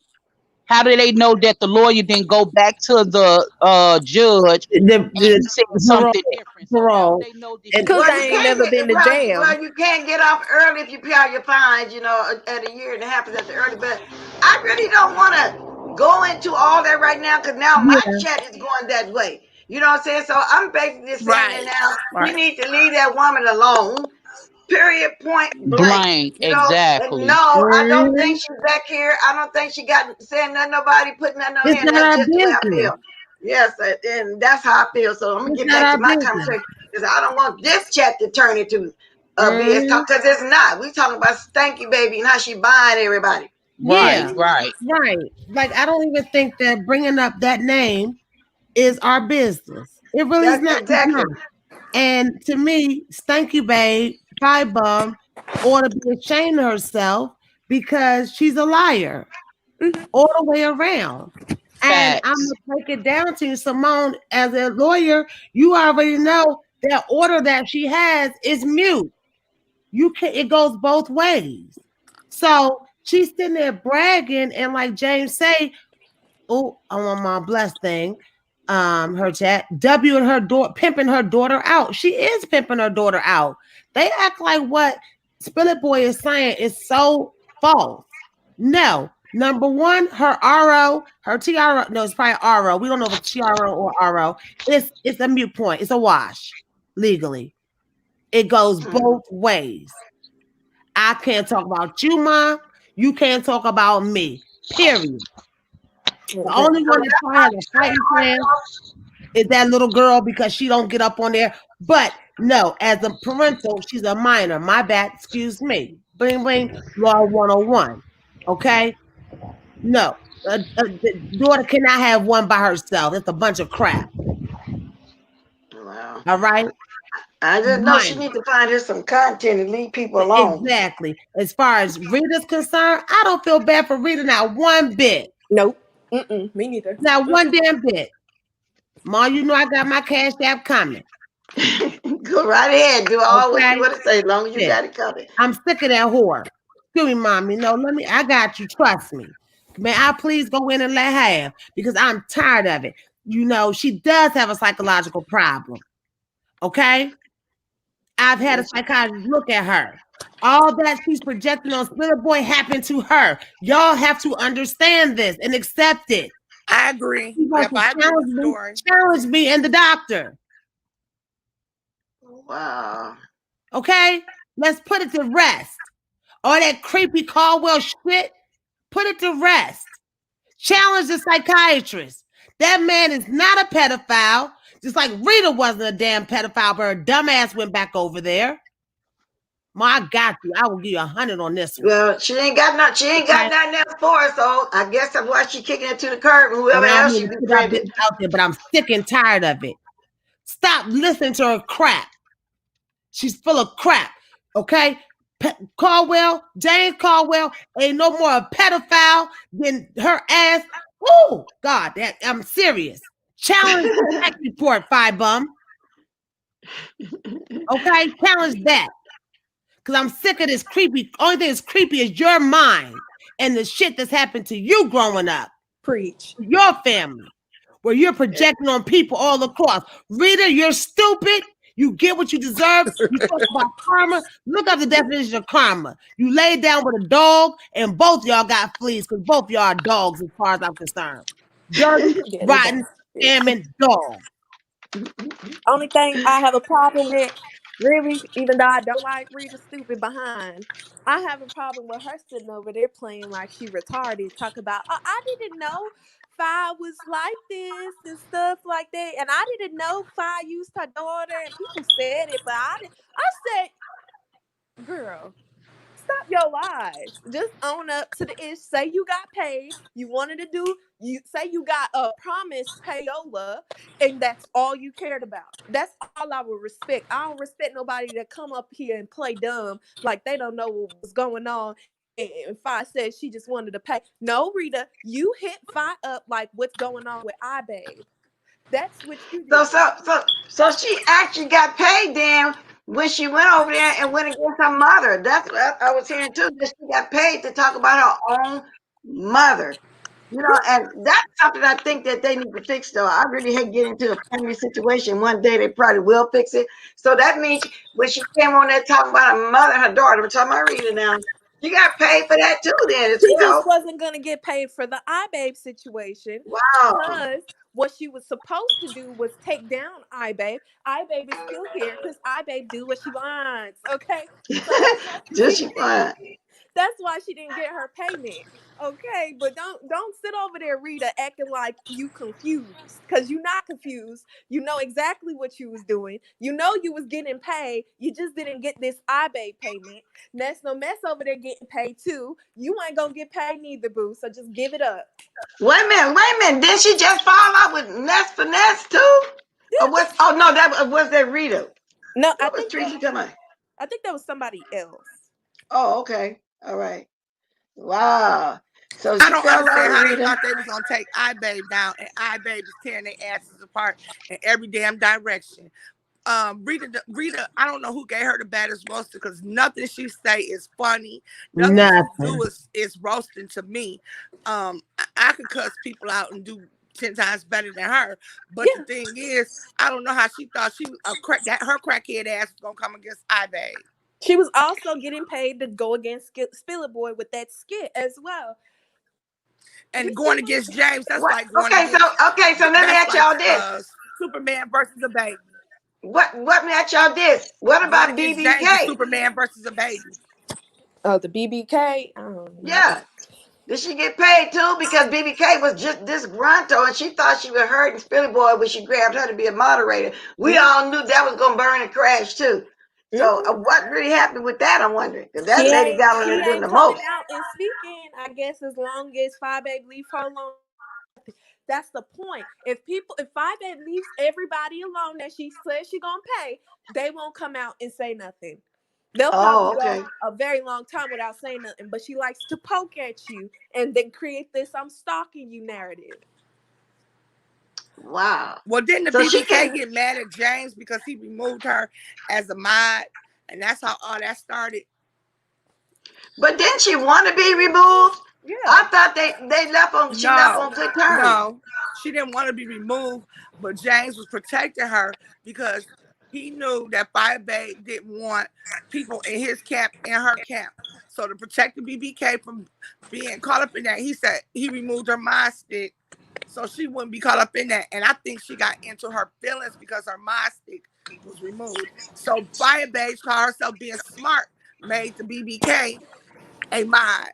How do they know that the lawyer didn't go back to the judge and he The said parole. something different? So how do Parole. they know that And he Cause well, really you they ain't can't never gone? get been to jail. well. You can't get off early if you pay all your fines. You know, at a year and a half is at the early. But I really don't want to. go into all that right now because now my Yeah. chat is going that way. You know what I'm saying? So I'm basically just saying that Right. now we Right. need to leave that woman alone. Period, point blank. Blank, You know, and exactly. no, I don't think Mhm. she's back here. I don't think she got saying nothing, nobody putting nothing on It's here. And not that's our just the way I business. feel. Yes, and that's how I feel. So I'm gonna It's get not back our to my business. conversation because I don't want this chat to turn into a BS Mhm. talk because it's not. We talking about Stanky Baby and how she buying everybody. Yeah, Right, right. right. Like I don't even think that bringing up that name is our business. It really is That's not. It's exactly. not. And to me, Stanky Babe, Pie Bum, ought to be ashamed of herself because she's a liar Mhm. all the way around. And I'm Facts. gonna take it down to you, Simone. As a lawyer, you already know that order that she has is mute. You can It goes both ways. So she's sitting there bragging, and like James say, oh, I'm on my blessed thing. Her chat, W and her daughter pimping her daughter out. She is pimping her daughter out. They act like what Spillet Boy is saying is so false. No, number one, her RO, her TRO, no, it's probably RO. We don't know if it's TRO or RO. It's a mute point. It's a wash legally. It goes both ways. I can't talk about you, mom. You can't talk about me. Period. The only Exactly. one that probably has a fighting chance is that little girl because she don't get up on there. But no, as a parental, she's a minor. My bad, excuse me. Bling bling, law 101. Okay? No. The daughter cannot have one by herself. It's a bunch of crap. Wow. All right? I just know she Minor. need to find her some content and leave people alone. Exactly. As far as Rita's concerned, I don't feel bad for Rita not one bit. Nope. Mm-mm. Me neither. Not one damn bit. Ma, you know I got my cash app coming. Go right ahead. Do all what you Okay? want to say as long as you Shit. got it covered. I'm sick of that whore. Excuse me, mommy. No, I got you. Trust me. May I please go in and let her have because I'm tired of it. You know, she does have a psychological problem. Okay? I've had a psychiatrist look at her. All that she's projecting on Spiller Boy happened to her. Y'all have to understand this and accept it. I agree. She wants Yep, to I agree with the story. challenge me and the doctor. Wow. Okay? Let's put it to rest. All that creepy Caldwell shit, put it to rest. Challenge the psychiatrist. That man is not a pedophile. Just like Rita wasn't a damn pedophile, but her dumbass went back over there. Ma, I got you. I will give you 100 on this one. Well, she ain't got not. She ain't got Okay? nothing else for us. So I guess that's why she kicking it to the curb. And whoever And I don't else mean she to put our befriended. business out there, but I'm sick and tired of it. Stop listening to her crap. She's full of crap. Okay? Caldwell, James Caldwell, ain't no more a pedophile than her ass. Oh, God, I'm serious. Challenge the tech report, Five Bum. Okay? Challenge that. Because I'm sick of this creepy. Only thing that's creepy is your mind and the shit that's happened to you growing up, Preach. your family, where you're projecting on people all across. Rita, you're stupid. You get what you deserve. You talk about karma. Look up the definition of karma. You lay down with a dog, and both y'all got fleas because both y'all are dogs, as far as I'm concerned. Dirty, Yeah, they both. rotten, scamming dog. Only thing I have a problem with, really, even though I don't like Rita stupid behind, I have a problem with her sitting over there playing like she retarded, talk about, oh, I didn't know Fi was like this and stuff like that. And I didn't know Fi used her daughter and people said it, but I didn't. I said, girl, stop your lies. Just own up to the ish. Say you got paid. You wanted to do. You say you got a promised payola, and that's all you cared about. That's all I would respect. I don't respect nobody that come up here and play dumb like they don't know what's going on. And Fi said she just wanted to pay. No, Rita, you hit Fi up like what's going on with iBabe. That's what you So did. so so so she actually got paid then when she went over there and went against her mother. That's what I was hearing too. That she got paid to talk about her own mother. You know, and that's something I think that they need to fix. Though I really hate getting into a family situation. One day they probably will fix it. So that means when she came on there talking about her mother, and her daughter, we're talking about Rita now. You got paid for that too, then as She just well. wasn't gonna get paid for the iBabe situation Wow. because what she was supposed to do was take down iBabe. iBabe is still here because iBabe do what she wants. Okay, so that's why Just she fine. that's why she didn't get her payment. Okay, but don't sit over there, Rita, acting like you confused. Cause you're not confused. You know exactly what you was doing. You know you was getting paid. You just didn't get this iBay payment. That's no mess over there getting paid too. You ain't gonna get paid neither, boo. So just give it up. Wait a minute, wait a minute. Didn't she just fall out with Ness Finesse too? Or Yeah. was oh no, that was that Rita. No, What was Tracy talking about? I think that was somebody else. Oh, okay. All right. Wow. So I she don't fell out understand with how they Rita. thought they was gonna take iBabe down, and iBabe is tearing their asses apart in every damn direction. Rita, I don't know who gave her the baddest roaster because nothing she say is funny. Nothing she Nothing. do is roasting to me. I could cuss people out and do 10 times better than her. But the Yeah. thing is, I don't know how she thought she was a crack that her crackhead ass was gonna come against iBabe. She was also getting paid to go against Spiller Boy with that skit as well. You And see going against James, that's What? like going against Okay, so let me that's ask like y'all this. Superman versus a baby. What let me ask y'all this. What Going about against James is BBK? Superman versus a baby. Oh, the BBK. I don't know. Yeah. Did she get paid too? Because BBK was just disgruntled and she thought she was hurting Philly Boy when she grabbed her to be a moderator. We Mm-hmm. all knew that was gonna burn and crash too. So Mm-hmm. what really happened with that? I'm wondering. Because that She lady ain't got on she there doing ain't the coming most. out and speaking. I guess as long as Five Babe leave her alone. That's the point. If Five Babe leaves everybody alone that she says she gonna pay, they won't come out and say nothing. They'll probably Oh, go okay. a very long time without saying nothing. But she likes to poke at you and then create this "I'm stalking you" narrative. Wow. Well, didn't the So she BBK can, get mad at James because he removed her as a mod, and that's how all that started? but didn't she want to be removed? Yeah. I thought they left on. She left on No, good terms. no, she didn't want to be removed, but James was protecting her because he knew that Fire Babe didn't want people in his camp in her camp. So to protect the BBK from being caught up in that, he said he removed her mind stick so she wouldn't be caught up in that. And I think she got into her feelings because her mind stick was removed. So Fire Babe called herself being smart, made the BBK a mod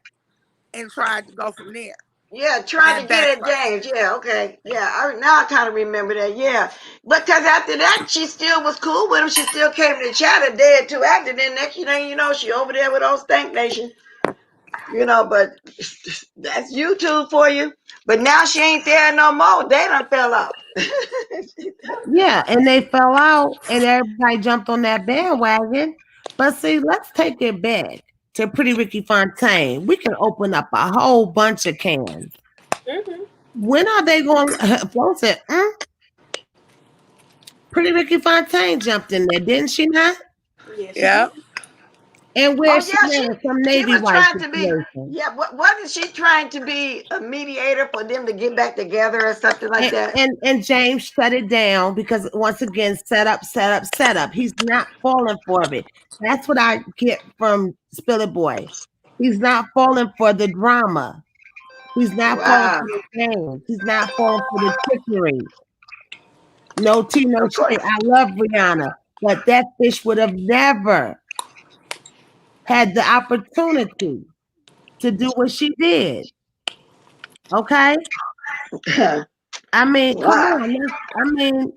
and tried to go from there. Yeah, And trying to that get at backfired. James. Yeah, okay. Yeah, now I kind of remember that. Yeah, because after that, she still was cool with him. She still came to chat a day or two after. Then next thing you know, she over there with old Stank Nation. But that's YouTube for you. But now she ain't there no more. They done fell out. Yeah, and they fell out, and everybody jumped on that bandwagon. But see, let's take it back to Pretty Ricky Fontaine. We can open up a whole bunch of cans. Mm-hmm. When are they going? Flo said, Pretty Ricky Fontaine jumped in there, didn't she not? Yeah, she Yeah. did. And Oh where's she yeah, now? Some she Navy was wife trying to be. situation. Yeah, wasn't she trying to be a mediator for them to get back together or something like And, that? and James shut it down because once again, set up, set up, set up. He's not falling for it. That's what I get from Spiller Boy. He's not falling for the drama. He's not falling Wow. for the games. He's not falling for the trickery. No tea, no Of course. shade. I love Rihanna, but that fish would have never had the opportunity to do what she did. Okay? I mean, come Wow. on. I mean,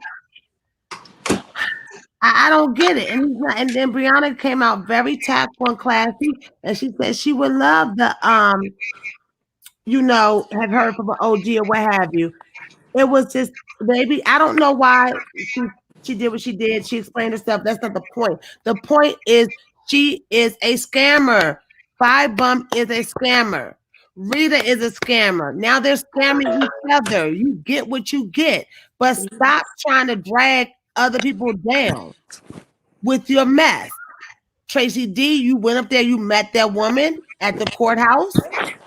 I don't get it. And he's not, and then Brianna came out very tactful and classy, and she said she would love the have heard from an OG or what have you. It was just, baby, I don't know why she, she did what she did. She explained herself. That's not the point. The point is she is a scammer. Five Bump is a scammer. Rita is a scammer. Now they're scamming each other. You get what you get, but stop trying to drag other people down with your mess. Tracy D, you went up there, you met that woman at the courthouse.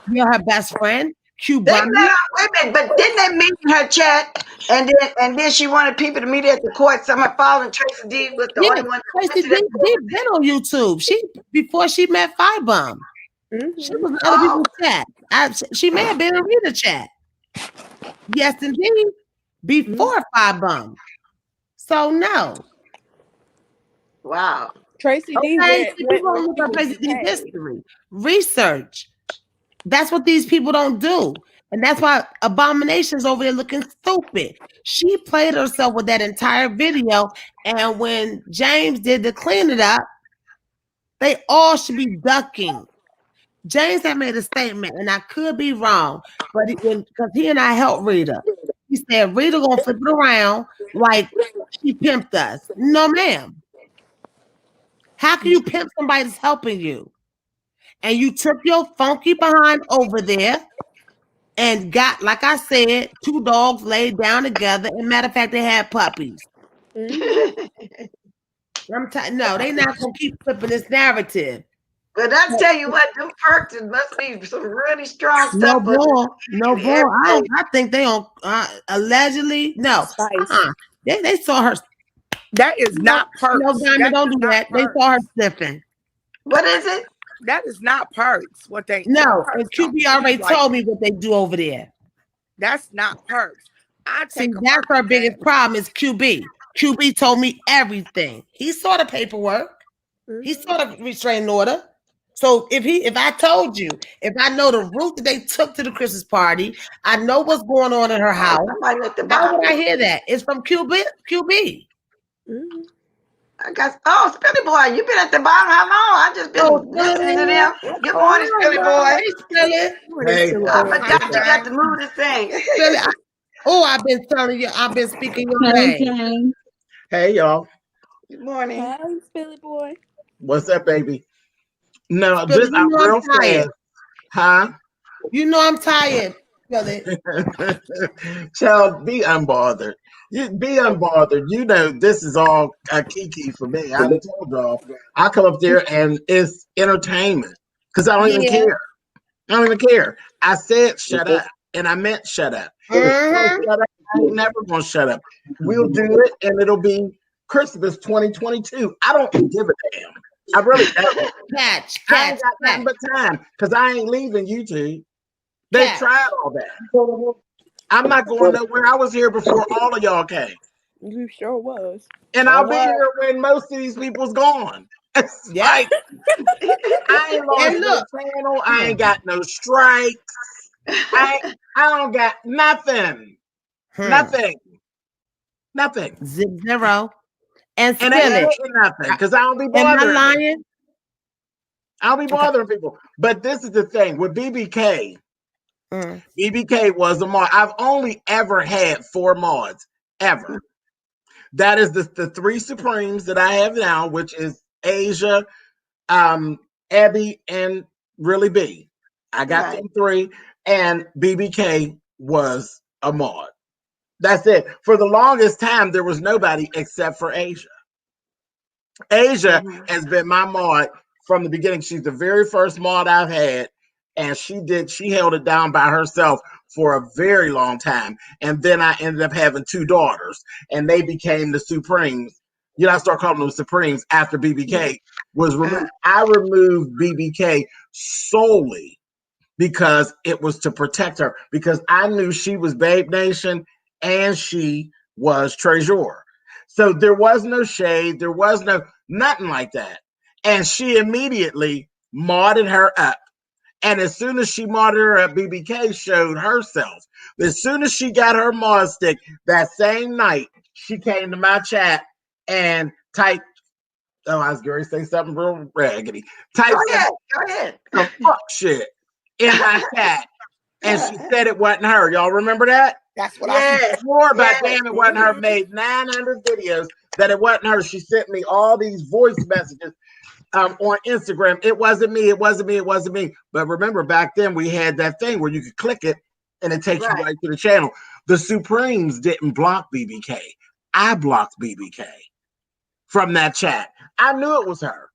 You're her best friend. Q They Bunny. met her women, but didn't they meet in her chat? And then she wanted people to meet her at the court. Someone following Tracy D was the Yeah, only one that went Tracy to D, that D court. been on YouTube. She before she met Firebomb. She Mm-hmm. was in other Oh, people's chat. She may have been in Rita chat. Yes, indeed. Mm-hmm. Before Five Bum. So no. wow. Tracy D Okay. went See, went people when don't look she up was Tracy D paid. history. Research. That's what these people don't do. And that's why Abomination's over there looking stupid. She played herself with that entire video. And when James did the clean it up, they all should be ducking. James had made a statement, and I could be wrong, but because he and I helped Rita, he said Rita gonna flip it around like she pimped us. No, ma'am. How can you pimp somebody that's helping you? And you took your funky behind over there and got, like I said, two dogs laid down together. And matter of fact, they had puppies. Mm-hmm. No, they not gonna keep flipping this narrative. But I tell you what, them perks, it must be some really strong No stuff for bull, no and bull. everything. I think they on allegedly no. Spice. They saw her. That is No, not no, perks. Diamond, That don't is do not that. They saw her perks. sniffing. What is it? That is not perks. What they them No, and perks don't QB sniff already like told that. me what they do over there. That's not perks. I See, take a that's her perky, biggest James. problem is QB. QB told me everything. He saw the paperwork. He Mm-hmm. saw the restraining order. So if I told you, if I know the route that they took to the Christmas party, I know what's going on in her Oh, house. somebody at the How would I bottom. hear that? It's from QB. QB. Mm-hmm. I got Spilly Boy, you been at the bottom how long? I just Oh, been Philly listening to in them. here. What's Good going morning, on, Spilly girl? Boy. Hey, Philly. Morning, Hey, Philly I boy. Hi, forgot you got the James. mood to sing. Philly. I've been telling you. I've been speaking your Hey, name. James. hey, y'all. Good morning. Hey, Philly boy. What's up, baby? No, Philly, just you know I'm real tired. fast, huh? You know I'm tired, Philly. Child, be unbothered. You be unbothered. You know this is all a kiki for me. I done told y'all. I come up there and it's entertainment because I don't even Yeah. care. I don't even care. I said shut up, and I meant shut up. If you don't Mm-hmm. shut up, I ain't never gonna shut up. We'll do it, and it'll be Christmas 2022. I don't give a damn. I really don't. Catch, I ain't catch, got catch, nothing but time because I ain't leaving YouTube. They've catch. tried all that. I'm not going nowhere. I was here before all of y'all came, You sure was. and Sure I'll be was. here when most of these people's gone. It's Yep. like I ain't lost And no look. channel. I Hmm, ain't got no strikes. I ain't, I don't got nothing. hmm. Nothing. Nothing. Zip zero. And And ain't spill it. getting nothing because I don't be Am I bothering people. lying? I don't be Okay. bothering people. But this is the thing with BBK. Mm. BBK was a mod. I've only ever had 4 mods ever. That is the three Supremes that I have now, which is Asia, Abby, and really B. I got Right. them three, and BBK was a mod. That's it. For the longest time, there was nobody except for Asia. Asia Mm-hmm. has been my mod from the beginning. She's the very first mod I've had, and she held it down by herself for a very long time. And then I ended up having 2 daughters, and they became the Supremes. You know, I started calling them Supremes after BBK was Uh, removed. I removed BBK solely because it was to protect her, because I knew she was Babe Nation and she was Treasure. So there was no shade, there was no nothing like that. And she immediately modded her up. And as soon as she modded her up, BBK showed herself. As soon as she got her mod stick, that same night, she came to my chat and typed, oh, I was going to say something real raggedy. go Type ahead. Go ahead. some fuck shit in my chat. And she said it wasn't her. Y'all remember that? That's what I She Yes. said. swore by Yes. damn it wasn't her. Mm-hmm. Made 900 videos that it wasn't her. She sent me all these voice messages on Instagram. It wasn't me. It wasn't me. It wasn't me. But remember, back then we had that thing where you could click it and it takes you Right. right to the channel. The Supremes didn't block BBK. I blocked BBK from that chat. I knew it was her.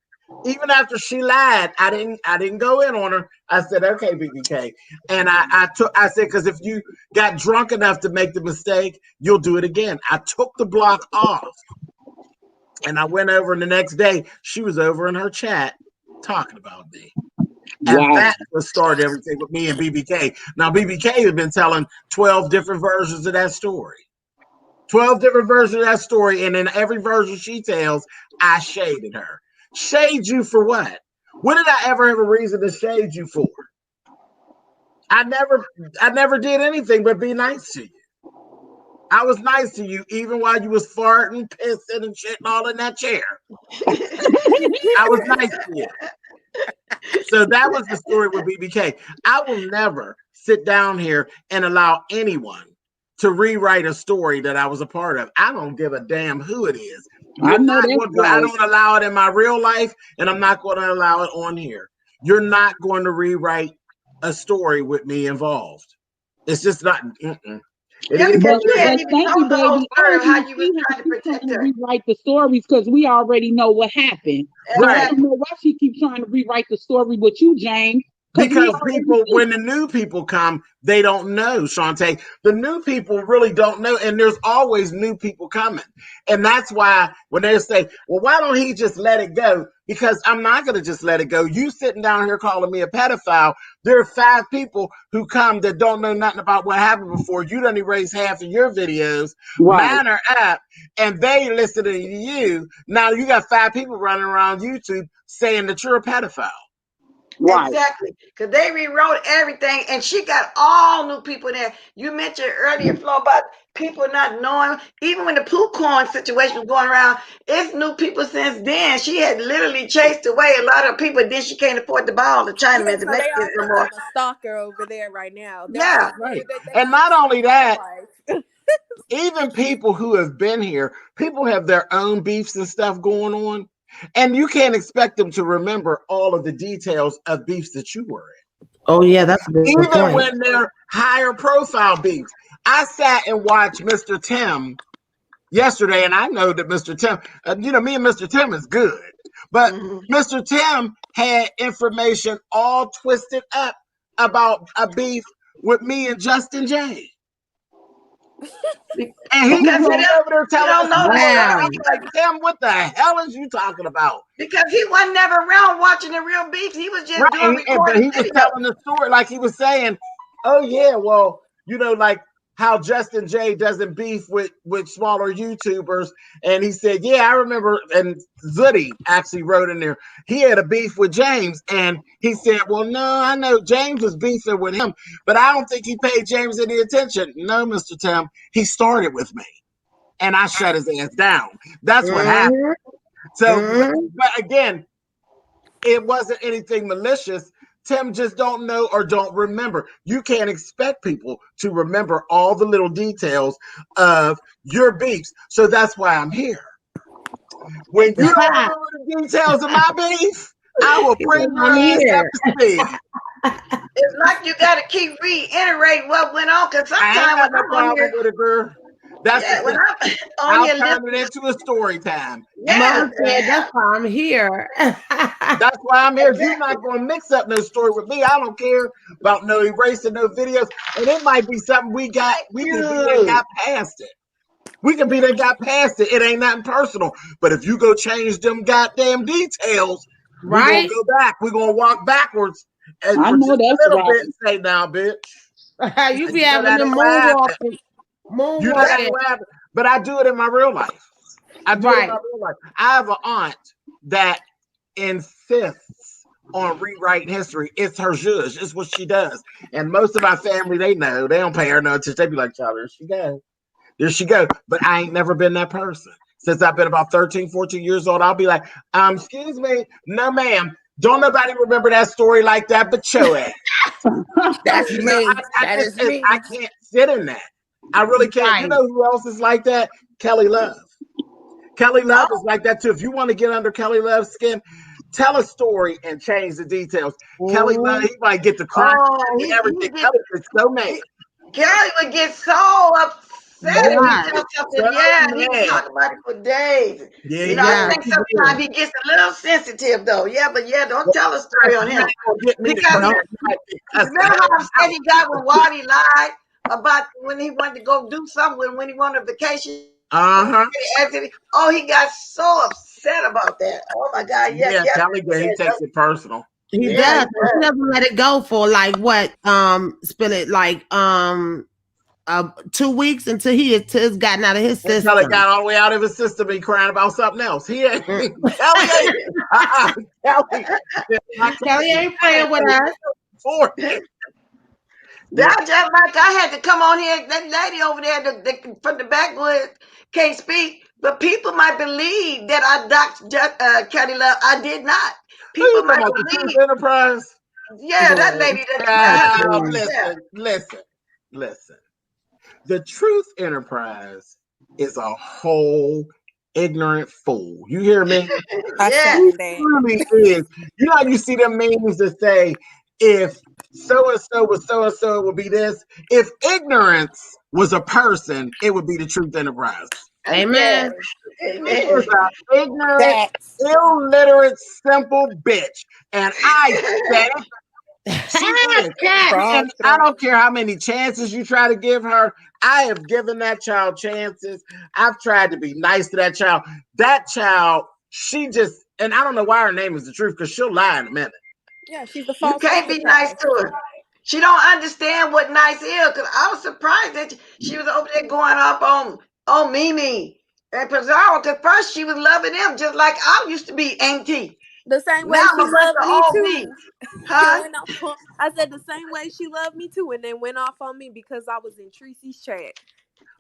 Even after she lied, I didn't go in on her. I said, okay, BBK. And I said, because if you got drunk enough to make the mistake, you'll do it again. I took the block off and I went over, and the next day she was over in her chat talking about me. And Wow. that's what started everything with me and BBK. Now, BBK has been telling 12 different versions of that story. 12 different versions of that story. And in every version she tells, I shaded her. Shade you for what? When did I ever have a reason to shade you for? I never did anything but be nice to you. I was nice to you even while you was farting, pissing, and shitting all in that chair. I was nice to you. So that was the story with BBK. I will never sit down here and allow anyone to rewrite a story that I was a part of. I don't give a damn who it is. I You're know not that's going to, I right. don't allow it in my real life, and I'm not going to allow it on here. You're not going to rewrite a story with me involved. It's just not. It Yeah, is because But you what it hadn't but even thank you, told the whole baby. I story don't of how even you was see how trying to she's trying protect to her. rewrite the stories because we already know what happened. But I right. don't Exactly. know why she keeps trying to rewrite the story with you, James, because we Because already people, see. when the new people come, they don't know, Shantae. The new people really don't know, and there's always new people coming. And that's why when they say, well, why don't he just let it go? Because I'm not going to just let it go. You sitting down here calling me a pedophile. There are 5 people who come that don't know nothing about what happened before. You done erased half of your videos. Right, Mine are up, and they listening to you. Now you got 5 people running around YouTube saying that you're a pedophile. right. Exactly. Because they rewrote everything and she got all new people there. You mentioned earlier, Flo, about people not knowing, even when the poo corn situation was going around, it's new people since then. She had literally chased away a lot of people. Then she can't afford to buy all the Yeah, Chinamen to so make they this no already more. got a stalker over there right now. They're Yeah. already Right. they And about to not stalk only my that, wife. even people who have been here, people have their own beefs and stuff going on. And you can't expect them to remember all of the details of beefs that you were Oh yeah, that's a good in. Even point. when they're higher profile beefs. I sat and watched Mr. Tim yesterday, and I know that Mr. Tim, me and Mr. Tim is good. But Mhm. Mr. Tim had information all twisted up about a beef with me and Justin J. And he Because was he over don't, there he telling the don't know the story. Wow. story And I'm like, Tim, what the hell is you talking about? because he wasn't never around watching the real beef. He was Right. just doing But recording he was videos. telling the story like he was saying, oh, yeah, well, like how Justin J doesn't beef with smaller YouTubers. And he said, yeah, I remember. And Zuddy actually wrote in there, he had a beef with James. And he said, well, no, I know James was beefing with him, but I don't think he paid James any attention. No, Mr. Tim, he started with me. And I shut his ass down. That's what happened. Mhm. So, Mhm. but again, it wasn't anything malicious. Tim just don't know or don't remember. You can't expect people to remember all the little details of your beefs. So that's why I'm here. When you don't remember the details of my beef, I will bring your I'm ass up here. to speed. It's like you got to keep reiterating what went on. Because I ain't sometimes when got no I'm on problem here, with it, girl. That's the yeah, when thing. I'm on I'll here turn it listening, into a story time. yeah, And Mom said that's why I'm here. that's why I'm here. You're exactly. not going to mix up no story with me. I don't care about no erasing no videos. And it might be something Thank we can be that you. got past it. We can be that got past it. It ain't nothing personal. But if you go change them goddamn details, we're going to Right? go back. We're going to walk backwards and I for know just a that's little right. bit and say, now, bitch. You And be you know having that the ain't what happened. moonwalking, You know that moonwalking. ain't what happened. But I do it in my real life. I do it in Right. my real life. I have an aunt that insists on rewriting history. It's her zhuzh. It's what she does. And most of my family, they know. They don't pay her no attention. They be like, child, there she go. There she go. But I ain't never been that person. Since I've been about 13, 14 years old, I'll be like, excuse me. No, ma'am. Don't nobody remember that story like that but your ass. That's me. That Just, is me. I can't sit in that. I really can't. You Right. know who else is like that? Kelly Love. Kelly Love is Oh, like that too. If you want to get under Kelly Love's skin, tell a story and change the details. Kelly Love, Mhm. he might get the crying oh, and everything. he get Kelly is so mad. he, Gary would get so upset if you Yes. tell So something. Yeah, he would mad. talk about it for days. Yeah, I Yes. yeah, think he sometimes will. he gets a little sensitive though. Yeah, but yeah, don't Well, tell a story on you him ain't gonna get me to because cry No. tonight because the remember hell how upset out. he got when Waddy lied about when he wanted to go do something when he wanted a vacation. Uh-huh. Oh, he got so upset about that. Oh my God! Yeah, Yeah, yeah. Kelly, yeah, he takes it personal. He Yeah, does. He doesn't let it go for like what? Spill it like 2 weeks until it's gotten out of his Until it system. got all the way out of his system, he crying about something else. He ain't Mm. Kelly ain't Kelly. I Kelly can't ain't playing with us. for yeah. that's just like I had to come on here. That lady over there from the backwoods can't speak, but people might believe that I doxed Kelly Love. I did not. Who you People talking might about? The Truth believe. Enterprise? Yeah, that Boy, lady that God, behind the please. yeah. Listen. The Truth Enterprise is a whole ignorant fool. You hear me? I Yeah. He second that. really is. You know how you see them memes that say, if so and so was so and so, it would be this. If ignorance was a person, it would be the Truth Enterprise. Yeah. Amen. She is Amen. an ignorant, Facts. illiterate, simple bitch. And I said it. She is. Cat. And Strong I throw. don't care how many chances you try to give her. I have given that child chances. I've tried to be nice to that child. That child, she just, and I don't know why her name is the Truth, because she'll lie in a minute. Yeah, she's the You false can't be nice enterprise. to her. She don't understand what nice is. Cause I was surprised that she was over there going up on Mimi and Pizarro. Cause first she was loving him just like I used to be auntie. The same Now way I'm she a bunch loved of me old me, too. And huh? went off on, I said the same way she loved me too, and then went off on me because I was in Tracy's chat.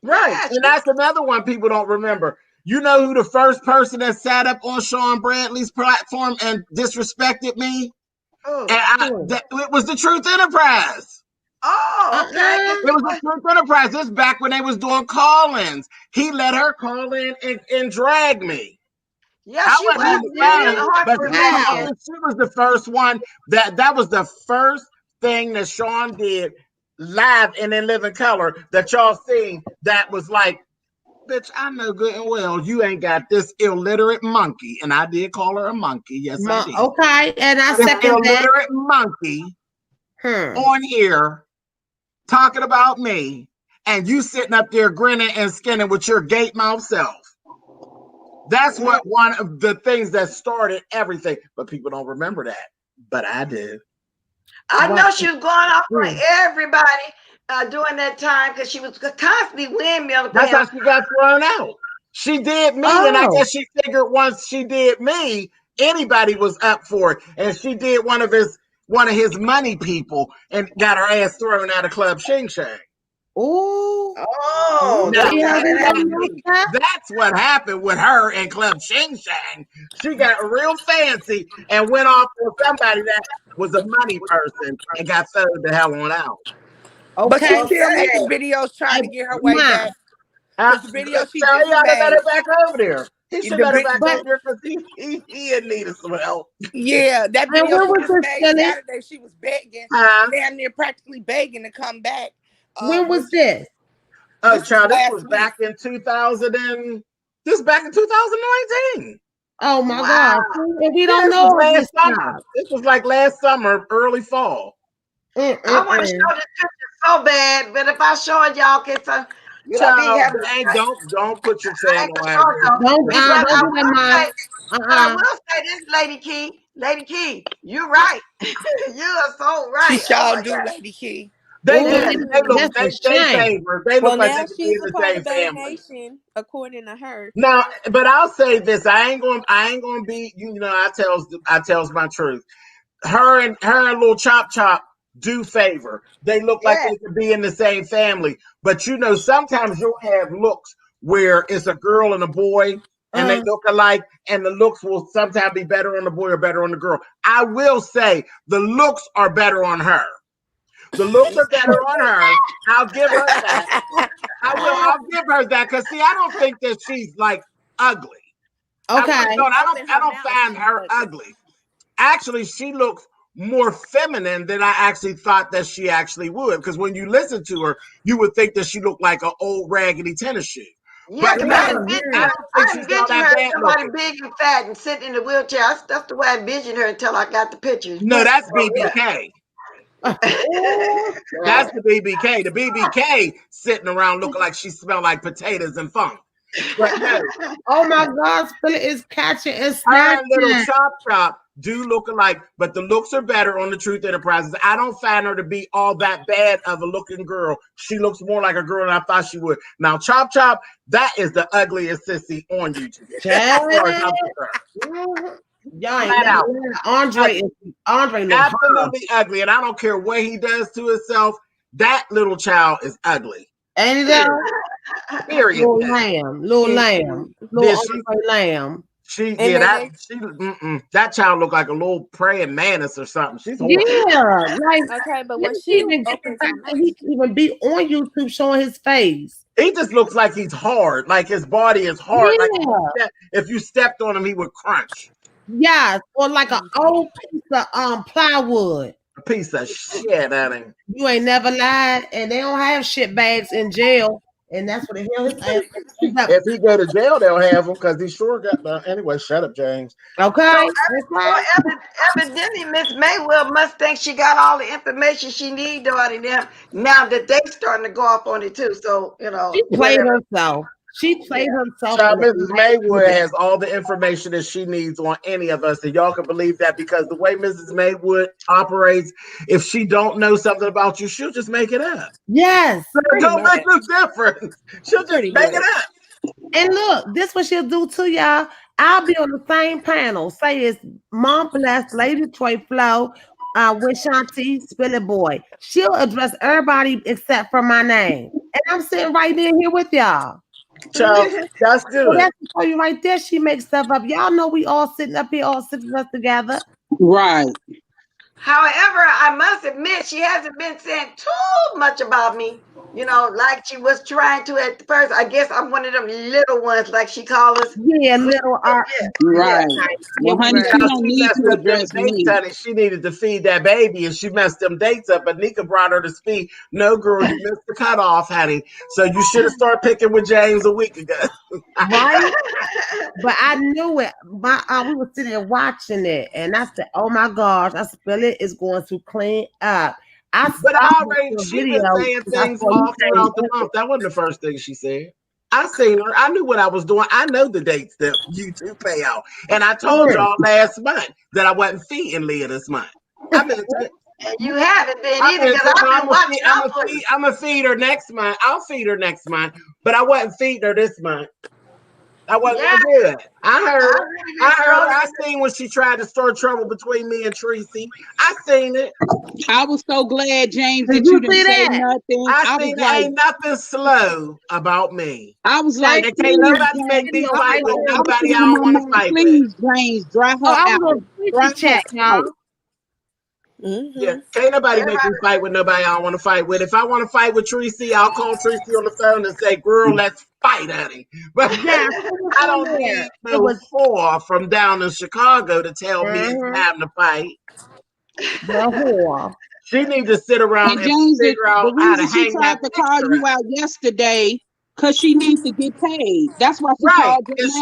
Right. Yeah, And she, that's another one people don't remember. You know who the first person that sat up on Sean Bradley's platform and disrespected me? And oh, it was the Truth Enterprise. oh, okay. Cause It see was the what? Truth Enterprise. This back when they was doing call-ins. He let her call in and drag me. Yeah, I she wasn't was on the kind phone, of hard but to Wow. remember. she was the first one that was the first thing that Sean did live and in living color that y'all seen that was like, bitch, I know good and well you ain't got this illiterate monkey. And I did call her a monkey. Yes, I did. Okay, and I This second that. illiterate monkey Hmm. on here talking about me, and you sitting up there grinning and skinning with your gate mouth self. That's Mm. what one of the things that started everything. But people don't remember that. But I did. I What? know she was going off on Mm. everybody during that time because she was constantly windmilling for That's him. how she got thrown out. She did me, and I Oh. guess she figured once she did me, anybody was up for it. And she did one of his money people and got her ass thrown out of Club Shing Shang. Ooh. Ooh. Oh, Now See how okay, they that got happened me to on me. that? that's what happened with her and Club Shing Shang. She got real fancy and went off on somebody that was a money person and got thrown the hell on out. But she's Okay. still Okay. making videos trying Hey, to get her way ma. back. Because the video she So just he ought to let made, her back over there. He should the let her big, back But over there because he in need of some help. yeah, that and video when she was just this, made Philly? Saturday, she was begging, Huh? damn near practically begging to come back. When was Which this? Oh, this was child, this last was week. back in 2000 and this was back in 2019. Oh my Wow. God. See, and we Yeah, don't this was know of last this summer. stuff. This was like last summer, early fall. I want to Mm-mm-mm. show this picture so bad, but if I show it, y'all can you know be Child, having. don't put your I ain't channel gonna out show it there. though. Don't It's not But don't I do that, will ma. say, but I Uh-uh. will say this, Lady Key, you're right. You are so She right. Oh shall my do, God. Lady Key. they Oh, do. Yeah. They look. that's a They shame. favor. They look Well, like they now could be she's in a the part same of Bay family. Nation, according to her. Now, but I'll say this: I ain't gonna be. I tells my truth. Her and little Chop Chop do favor. They look like Yeah. they could be in the same family. But sometimes you'll have looks where it's a girl and a boy and they Uh, look alike, and the looks will sometimes be better on the boy or better on the girl. I will say the looks are better on her. The looks are better on her. I'll give her that. I will. uh, I'll give her that because see, I don't think that she's like ugly. I okay. really don't. I don't. Open I her don't mouth, find she's her ugly. ugly. Actually, she looks more feminine than I actually thought that she actually would. Because when you listen to her, you would think that she looked like an old raggedy tennis shoe. Yeah, But because no, I don't think I she's all envisioned that her as bad somebody looking. big and fat and sitting in the wheelchair. That's the way I envisioned her until I got the picture. No, that's Oh, BBK. Oh, That's God. the BBK. The BBK sitting around looking like she smelled like potatoes and funk. But no, yeah. Oh my God, Philip is catching and her and little snatching. Chop Chop do look alike, but the looks are better on the Truth Enterprises. I don't find her to be all that bad of a looking girl. She looks more like a girl than I thought she would. Now, Chop Chop, that is the ugliest sissy on YouTube, Chad. as far as I'm concerned. Y'all ain't Flat never out. Andre look Absolutely ugly, and I don't care what he does to himself. That little child is ugly. Ain't it that? Period. Little lamb, little lamb, little Andre lamb. That child looked like a little praying mantis or something. She's horrible. Yeah, like Okay, but when let's she even get the opens fact her that mouth, he can even be on YouTube showing his face. He just looks like he's hard, like his body is hard. Yeah. Like if you stepped on him, he would crunch. Yes, or like an old piece of plywood. A piece of shit at him. You ain't never lied, and they don't have shit bags in jail, and that's what the hell his ass ends up. If he go to jail, they'll have him because he sure got the. Anyway, shut up, James. Okay, Evidently, Miss Maywood must think she got all the information she needs already now that they starting to go off on it too. So, she played herself. She played herself. Child, Mrs. Maywood has all the information that she needs on any of us, and y'all can believe that because the way Mrs. Maywood operates, if she don't know something about you, she'll just make it up. Yes, it don't make no difference. She'll just make it up. And look, this what she'll do to y'all. I'll be on the same panel. Say it's Mom Bless, Lady Troy Flo, Wishanti, Spilly Boy. She'll address everybody except for my name. And I'm sitting right there here with y'all. Child, that's good. So that's for you right there. She makes stuff up. Y'all know we all sitting up here, all six of us together. Right. However, I must admit she hasn't been saying too much about me. Like she was trying to at first. I guess I'm one of them little ones, like she calls us. Yeah, little art. Right. Well, honey, she Child, don't she need messed to up them address dates, me. honey. She needed to feed that baby, and she messed them dates up. But Nika brought her to speed. No, girl, you missed the cutoff, honey. So you should have started picking with James a week ago. Right? But I knew it. We were sitting there watching it, and I said, "Oh my gosh, I feel it is going to clean up." But she been saying things all throughout the month. That wasn't the first thing she said. I seen her. I knew what I was doing. I know the dates that YouTube pay out. And I told y'all last month that I wasn't feeding Leah this month. I've been you haven't been either because I've been watching I'm going to feed her next month. I'll feed her next month. But I wasn't feeding her this month. I wasn't going to do it. I heard. I seen when she tried to start trouble between me and Tracy. I seen it. I was so glad, James, that you didn't say nothing. I seen there ain't nothing slow about me. I was like, can't nobody make me fight with nobody I don't want to fight with. Please, James, dry her out. Dry chat, y'all. Yeah, can't nobody make me fight with nobody I don't want to fight with. If I want to fight with Tracy, I'll call Tracy on the phone and say, "Girl, let's fight, honey." But I don't need no whore from down in Chicago to tell me it's time to fight. The whore. She needs to sit around and James, figure out how to hang she tried to call you out yesterday because she needs to get paid. That's why she called you. And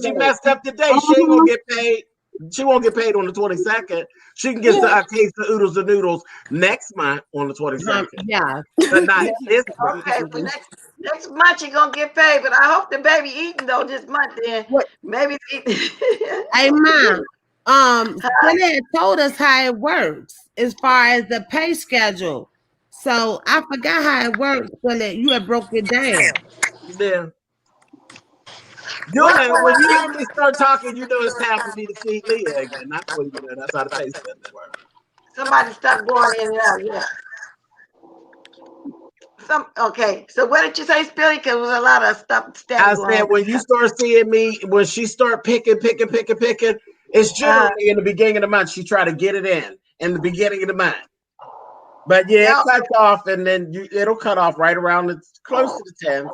she messed up the day. She ain't gonna get paid. She won't get paid on the 22nd. She can get a case of oodles and noodles next month on the 22nd. Yeah. But not this month. Okay, well, next month you're gonna get paid, but I hope the baby eating though this month then. Maybe it's eating. Hey Mom. Jeanette told us how it works as far as the pay schedule. So I forgot how it works, Jeanette. You had broke it down. Yeah. You'll know when you hear me start talking, you know it's time for me to feed Leah again. That's what you know. That's how the pay schedule works. Somebody stop going in and out. Yeah. Okay. So what did you say, Spilly? Because there was a lot of stuff. I said when you start seeing me, when she start picking, it's generally in the beginning of the month. She try to get it in the beginning of the month. But yeah, it cuts off, and then it'll cut off right around. It's close to the 10th.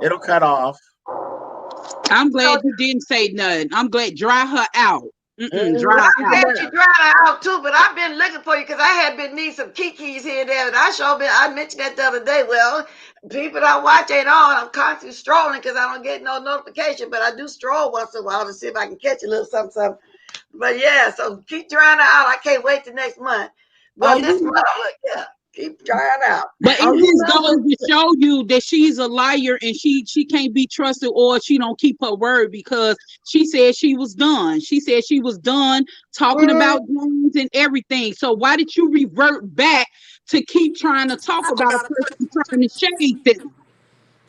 It'll cut off. I'm glad you didn't say nothing. I'm glad. Dry her out. I'm glad you dried her out too, but I've been looking for you because I had been needing some kikis here and there. And I mentioned that the other day. Well, people I watch ain't on. I'm constantly strolling because I don't get no notification, but I do stroll once in a while to see if I can catch a little something. But yeah, so keep drying her out. I can't wait till next month. Well, this month, Keep trying out. But Oh, it you just know goes what? to show you that she's a liar and she can't be trusted, or she don't keep her word, because she said she was done. She said she was done talking about dreams and everything. So why did you revert back to keep trying to talk about a person trying to shade them?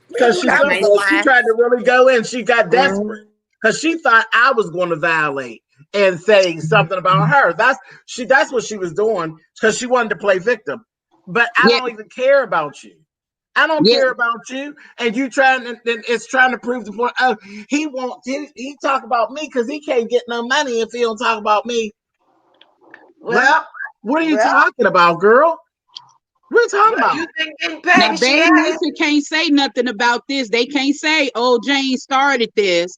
Because she That felt was a bad. She lie. tried to really go in. She got desperate because she thought I was going to violate and say something about her. That's what she was doing, because she wanted to play victim. But I Yeah, don't even care about you. I don't yeah. care about you, and you trying to. It's trying to prove the point. Oh, he won't. He talk about me because he can't get no money if he don't talk about me. What? Well, What are you well, talking about, girl? What are you talking well, about? you been getting paid Now, and she Babe ain't. Nation can't say nothing about this. They can't say, "Oh, Jane started this."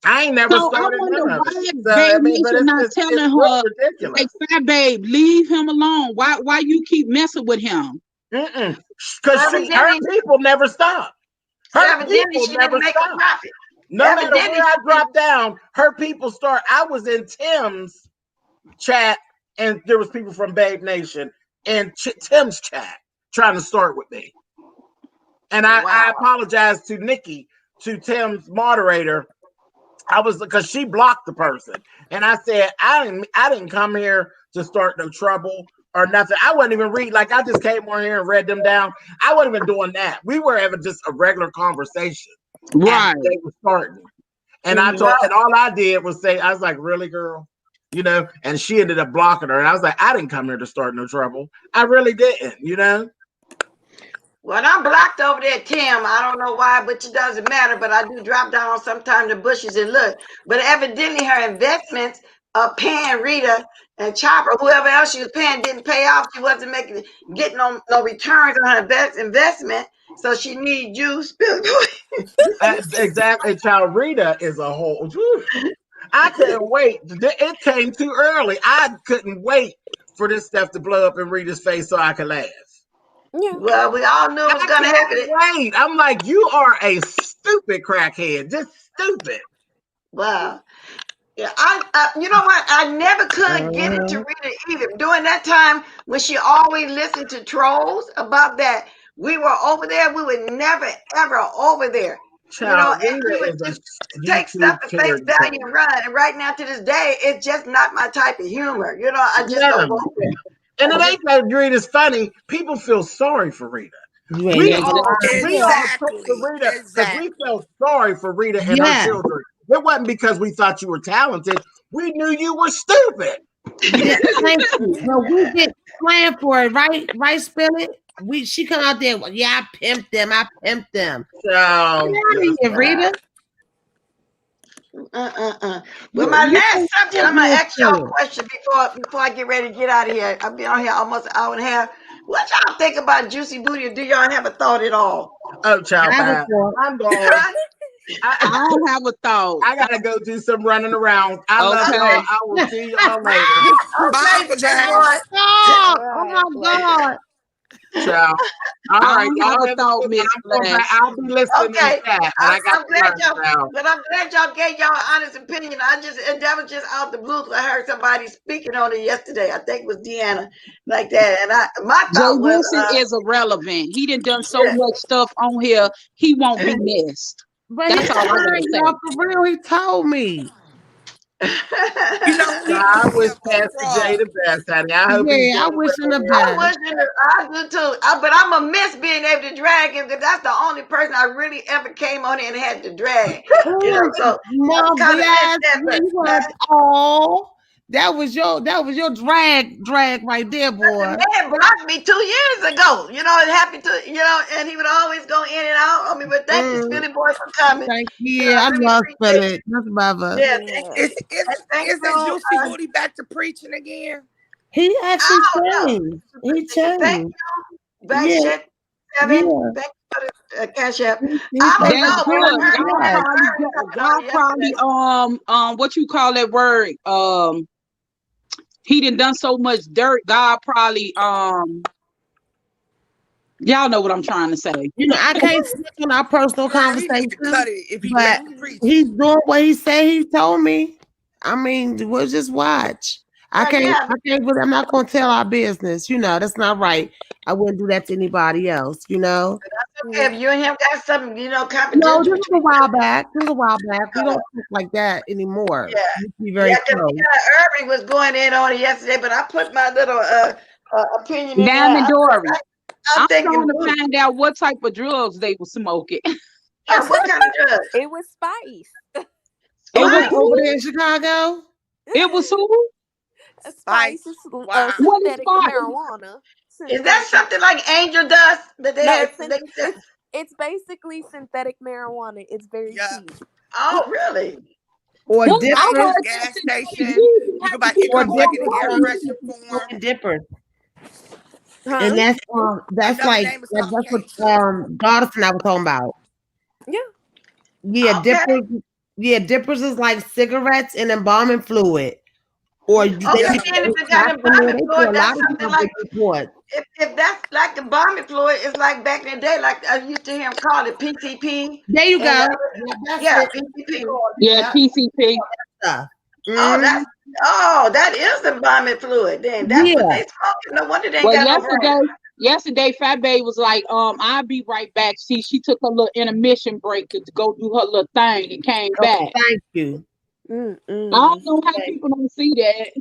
I ain't never So I started wonder none of it. why So Babe I mean, but Nation not it's telling real her, ridiculous. like, "Fat Babe, leave him alone. Why you keep messing with him?" Because her Evidently, people never stop. Her evidently people she never didn't make a stop. profit. No matter Evidently where I she didn't. drop down, her people start. I was in Tim's chat, and there was people from Babe Nation in Tim's chat trying to start with me. And I Wow. apologize to Nikki, to Tim's moderator. I was, because she blocked the person, and I said I didn't come here to start no trouble or nothing. I wasn't even read, like, I just came on here and read them down. I wasn't even doing that. We were having just a regular conversation, and Right. they were starting. And I Well, told, and all I did was say, I was like, really, girl, And she ended up blocking her, and I was like, I didn't come here to start no trouble. I really didn't. well, I'm blocked over there, Tim. I don't know why, but it doesn't matter. But I do drop down sometimes the bushes and look. But evidently, her investments of paying Rita and Chopper, whoever else she was paying, didn't pay off. She wasn't getting no returns on her investment. So she needs you. Exactly. Child Rita is a whole. I couldn't wait. It came too early. I couldn't wait for this stuff to blow up in Rita's face so I could laugh. Yeah. Well, we all knew it was I going to couldn't happen. wait. I'm like, you are a stupid crackhead. Just stupid. Wow. Yeah, you know what? I never could get into Rita either. During that time when she always listened to trolls about that, we were over there. We were never ever over there. Child, And Rita she would is just a take stuff YouTube at face charity value case. and run. And right now to this day, it's just not my type of humor. I just don't go No. there. And I it just ain't that Rita's funny. People feel sorry for Rita. You ain't We never all Exactly. we all took for Exactly. Rita because we Exactly. felt sorry for Rita and her Yeah, children. It wasn't because we thought you were talented. We knew you were stupid. yeah. Thank you. But we get planned for it, right? Right, Spill It. She come out there. Yeah, I pimped them. I pimped them. Get So out of listen, here, Rita. Well, my You last can't subject, pimp I'm gonna me, ask y'all Spill a It. question before I get ready to get out of here. I've been on here almost an hour and a half. What y'all think about Juicy Booty, or do y'all have a thought at all? oh child I have a bad. thought. I'm going. I I, don't have a thought. I gotta go do some running around. I love y'all. Okay. I will see y'all later. Bye, Okay, Vajay. boy. Oh, All oh right. my Later. God. Ciao. All I right, don't have y'all a have a thought, good one. Miss I'm going back. Bless. I'll be listening in Okay, chat, but I got I'm to glad run y'all. now. But I'm glad y'all gave y'all honest opinion. That was just out the blue. I heard somebody speaking on it yesterday. I think it was Deanna, like that. And my Jay thought was, Wilson is irrelevant. He done so yeah. much stuff on here. He won't be missed. But he That's all I gotta tried, say. y'all, for real. He told me. You know who So need to I be wish a Pastor Jay fraud? the best, honey. I hope he's Yeah, I doing wish him well the wherever I he best. is. wish it, I do too. But I'm gonna miss being able to drag him because that's the only person I really ever came on here and had to drag. So I Mom kind of miss bless. that. Yeah, you want oh, that was your drag right there, The boy. man blocked me 2 years ago. And happy to, and he would always go in and out on me. But thank you, Mm, Philly boy, for coming. thank I you. I really love appreciate Philip. That's mother. you. Yeah, thank Yeah. you. Is is And thank isn't you. Juicy Booty back to preaching again? He I actually don't know. changed. He Thank changed. you, Yeah, Backshit Seven. yeah. Thank you for the cash app. He I don't thank That's know, you but for I good. heard, God yes. probably talking on God it yesterday. probably what you call that word? He done so much dirt. God probably y'all know what I'm trying to say. I can't speak on our personal Girl, he need to conversations, cut it if he but back to preaching. he's doing what he said he told me. I mean, we'll just watch. I Well, can't. yeah, I can't. I'm not going to tell our business. That's not right. I wouldn't do that to anybody else. okay. Yeah. If you and him got something, No, confidential this was a between while back. This was a while back. We don't you. talk like that anymore. Yeah, We used to be yeah. very Because close. Irving was going in on it yesterday, but I put my little opinion in there. Diamond Dory. I'm I'm thinking, trying to find out what type of drugs they were smoking. what kind of drug? It was spice. It was Oh, Spice? over who? there in Chicago. It was who? A spice Spice. is Wow. What is synthetic spice? marijuana. Is that Synthetic. something like angel dust that they No, have? They said, it's basically synthetic marijuana. It's very Yep. cheap. oh, really? Or Well, You can buy I it dippers. at the heard that gas synthetic station. weed didn't You have can to buy be it Or comes like controlled in dippers. an by air You weed. freshener can smoke form. in dippers. Huh? And that's Another like name is that's what cocaine too. Goddess and I was talking about. Yeah. Yeah, Okay. dippers. Yeah, dippers is like cigarettes and embalming fluid. Or they Okay, Yeah. be then if putting it got shots in there. embalming They fluid, pour a lot that's of something drugs in like Newport. if that's like embalming fluid, it's like back in the day, like I used to hear them call it PCP There you and go. Yeah, that's yeah, it. PCP. Yeah, Yeah, PCP. stuff. Oh, Mm, that is embalming fluid. Then that's what yeah. they smoking. No wonder they ain't Well, got no brain. yesterday, Fat Babe was like, I'll be right back. See, she took a little intermission break to go do her little thing and came Oh, back. thank you. I don't Mm-mm. know how Okay. people don't see that.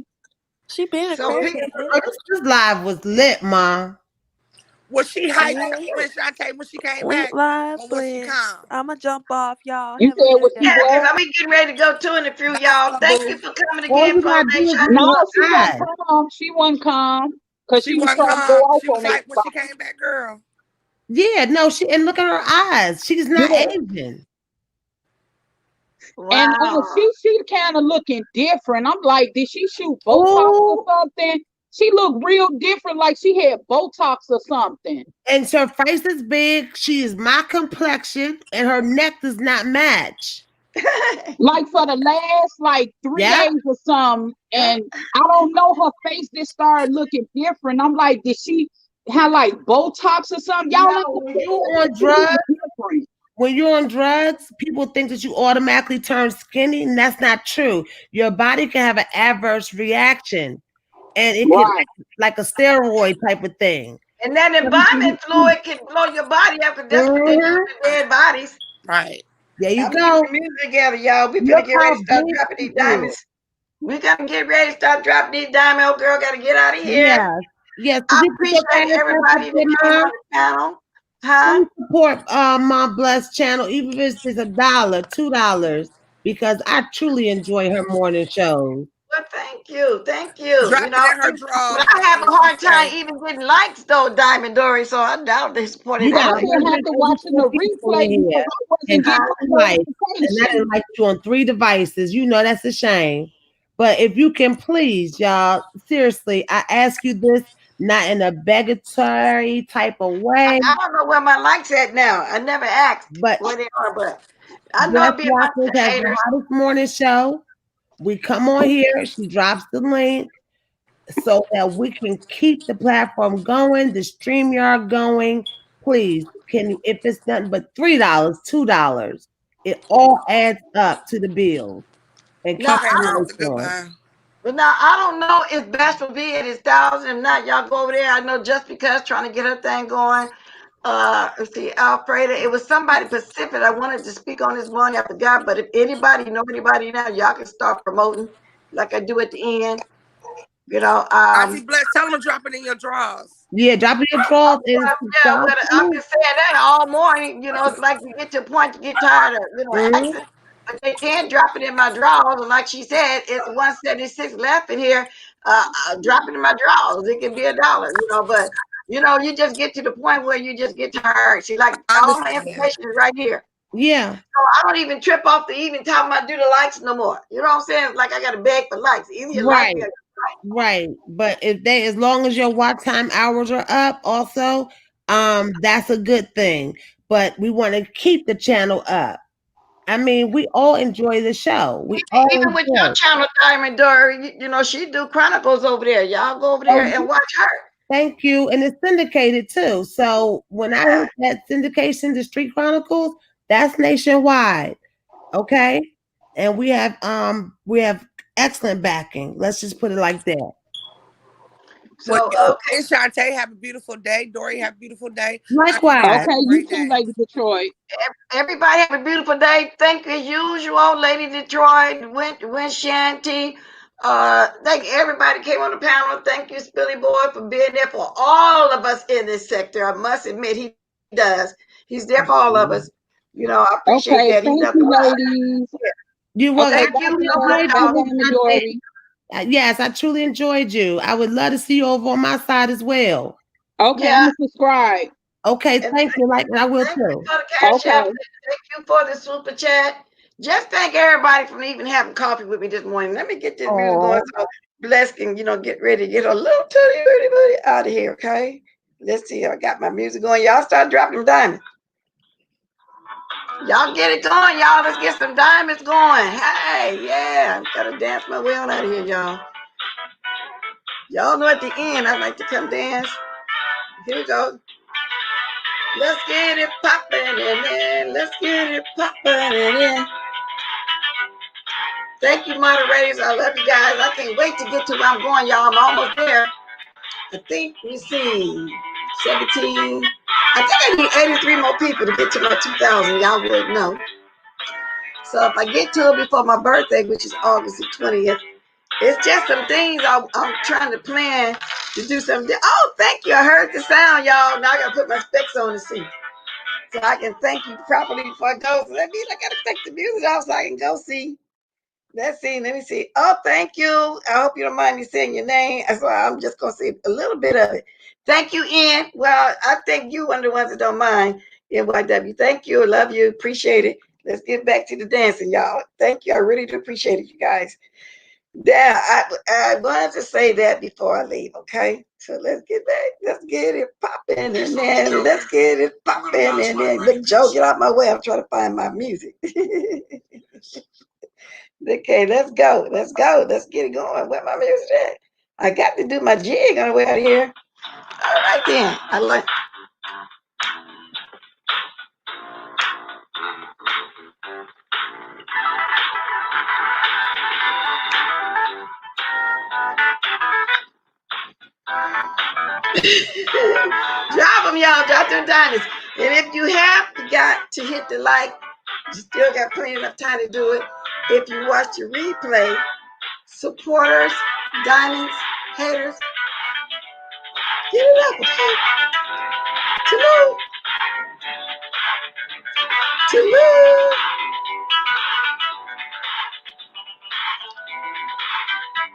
She been a So people, crackhead. Oh, this live was lit, ma. Was she hyped Yeah. when Shantae when she came Went back? live, Or was she blessed. calm? I'ma jump off, y'all. You Have a said good was she yeah, day. because what? we getting ready to go to in a few, Bye, y'all. Stumble. Thank you for coming All again, you gotta do is look Formation. in No, she her wasn't eyes. calm. She wasn't calm because She she was wasn't trying to go calm. off She was on hyped when she everybody. came back, girl. Yeah, no, and look at her eyes. She's not Yeah. Asian. And Wow. she kind of looking different. I'm like, did she shoot Botox or Oh, something? She looked real different, like she had Botox or something. and her face is big. She is my complexion, and her neck does not match. Like for the last like three Yeah, days or something, Yeah. and I don't know, her face just started looking different. I'm like, did she have like Botox or something? no, Y'all ain't when gonna you're say on that she drugs, look different. people think that you automatically turn skinny, and that's not true. Your body can have an adverse reaction, and it can Right. like a steroid type of thing. And that embalming fluid can blow your body up because that's what they do Mhm. to dead bodies. Right. There you I'm getting go. the music together, y'all. We finna Look get ready how to start big dropping she these is. diamonds. We gotta get ready to start dropping these diamonds. Old girl gotta get out of here. Yes. Yes. Could I you put your appreciate cash app up everybody there, that came Mom? on the channel. Huh? Please support my blessed channel, even if it's $1, $2, because I truly enjoy her morning shows. Well, thank you. Thank you. Drop it in her But drawers, I have Mama, a she hard time say. even getting likes though, Diamond Dory, so I doubt they supported You got I anyway. still have to watching 184 the people replay in here, because I wasn't and getting Huh? 2 no likes, and I notification. didn't like you on 3 devices. That's a shame. But if you can please, y'all, seriously, I ask you this not in a beggatory type of way, I don't know where my likes at now. I never asked but where they are, but I know Bless it'll be a bunch Waffles of has the haters. hottest morning show. We come on here, she drops the link so that we can keep the platform going, the StreamYard going. Please, can you, if it's nothing but $3, $2, it all adds up to the bill and Now Okay, I Mom, don't it's a good confirmation. one. but now I don't know if Best will be at his thousand. If not, y'all go over there. I know just because trying to get her thing going. Let's see, Alfreda. It was somebody Pacific I wanted to speak on this morning. I forgot, but if anybody know anybody now, y'all can start promoting like I do at the end. You know, Auntie Bless, tell them to drop it in your drawers. Yeah, drop your drawers and yeah, subscribe well, to I've me. been saying that all morning. It's like you get to a point, you get tired of, Mhm. asking. But they can drop it in my drawers. And like she said, it's 176 left in here. Drop it in my drawers. It can be $1, but you just get to the point where you just get tired. See, like I all my understand. information is right here. Yeah, So I don't even trip off the even time I do the likes no more. You know what I'm saying? Like I gotta beg for likes. Either you like right, me or right. But as long as your watch time hours are up, also, that's a good thing. But we want to keep the channel up. I mean, we all enjoy the show. We all even with your enjoy. channel, Diamond Dory, she do chronicles over there. Y'all go over there Oh, and watch her. thank you. And it's syndicated too. So when I Yeah. hit that syndication, the Street Chronicles, that's nationwide. Okay. And we have excellent backing. Let's just put it like that. Well, So okay, and Shantae, have a beautiful day. Dory, have a beautiful day. I hope you Likewise. have Okay, a you great too, day. Lady Detroit. everybody have a beautiful day. Thank you as usual, Lady Detroit, Win Shanty. Thank everybody came on the panel. Thank you, Spilly Boy, for being there for all of us in this sector. I must admit, he does. He's there for all of us. You know, I appreciate that. Okay, He's thank nothing you, but ladies. You thank were. I Okay, you bye, so truly much, Dory. enjoyed Bye, y'all. you, Mama Miss Dory. Yes, I truly enjoyed you. I would love to see you over on my side as well. Okay, I'm Yeah, gonna subscribe. Okay, and thank you. Like I will thank you too. for the cash app. Okay. Thank you for the super chat. Just thank everybody for even having coffee with me this morning. Let me get this music going Oh, so Bless can, get ready to get a little tooty booty out of here, okay? Let's see. I got my music going. Y'all start dropping diamonds. Y'all get it going, y'all. Let's get some diamonds going. Hey, yeah. I'm gonna dance my way on out of here, y'all. Y'all know at the end I like to come dance. Here we go. Let's get it poppin' and then let's get it poppin' and then. Thank you, moderators. I love you guys. I can't wait to get to where I'm going, y'all. I'm almost there. I think, let me see, 17. I think I need 83 more people to get to my 2,000. Y'all would know. So if I get to it before my birthday, which is August the 20th, it's just some things I'm trying to plan to do something. Oh, thank you. I heard the sound, y'all. Now I got to put my specs on to see. So I can thank you properly before I go. So that means I got to take the music off so I can go see. Let's see. Let me see. Oh, thank you. I hope you don't mind me saying your name. So I'm just going to say a little bit of it. Thank you, Ian. Well, I think you one of the ones that don't mind. NYW. Thank you. Love you. Appreciate it. Let's get back to the dancing, y'all. Thank you. I really do appreciate it, you guys. Yeah, I wanted to say that before I leave, okay? So let's get back. Let's get it popping and then let's get it popping and then Big Joe, get out my way. I'm trying to find my music. Okay, let's go. Let's go. Let's get it going. Where my music at? I got to do my jig on the way out of here. All right then. I like drop them, y'all. Drop them diamonds. And if you have got to hit the like, you still got plenty enough time to do it. If you watch the replay, supporters, diamonds, haters, get it up, okay? Salute. Salute.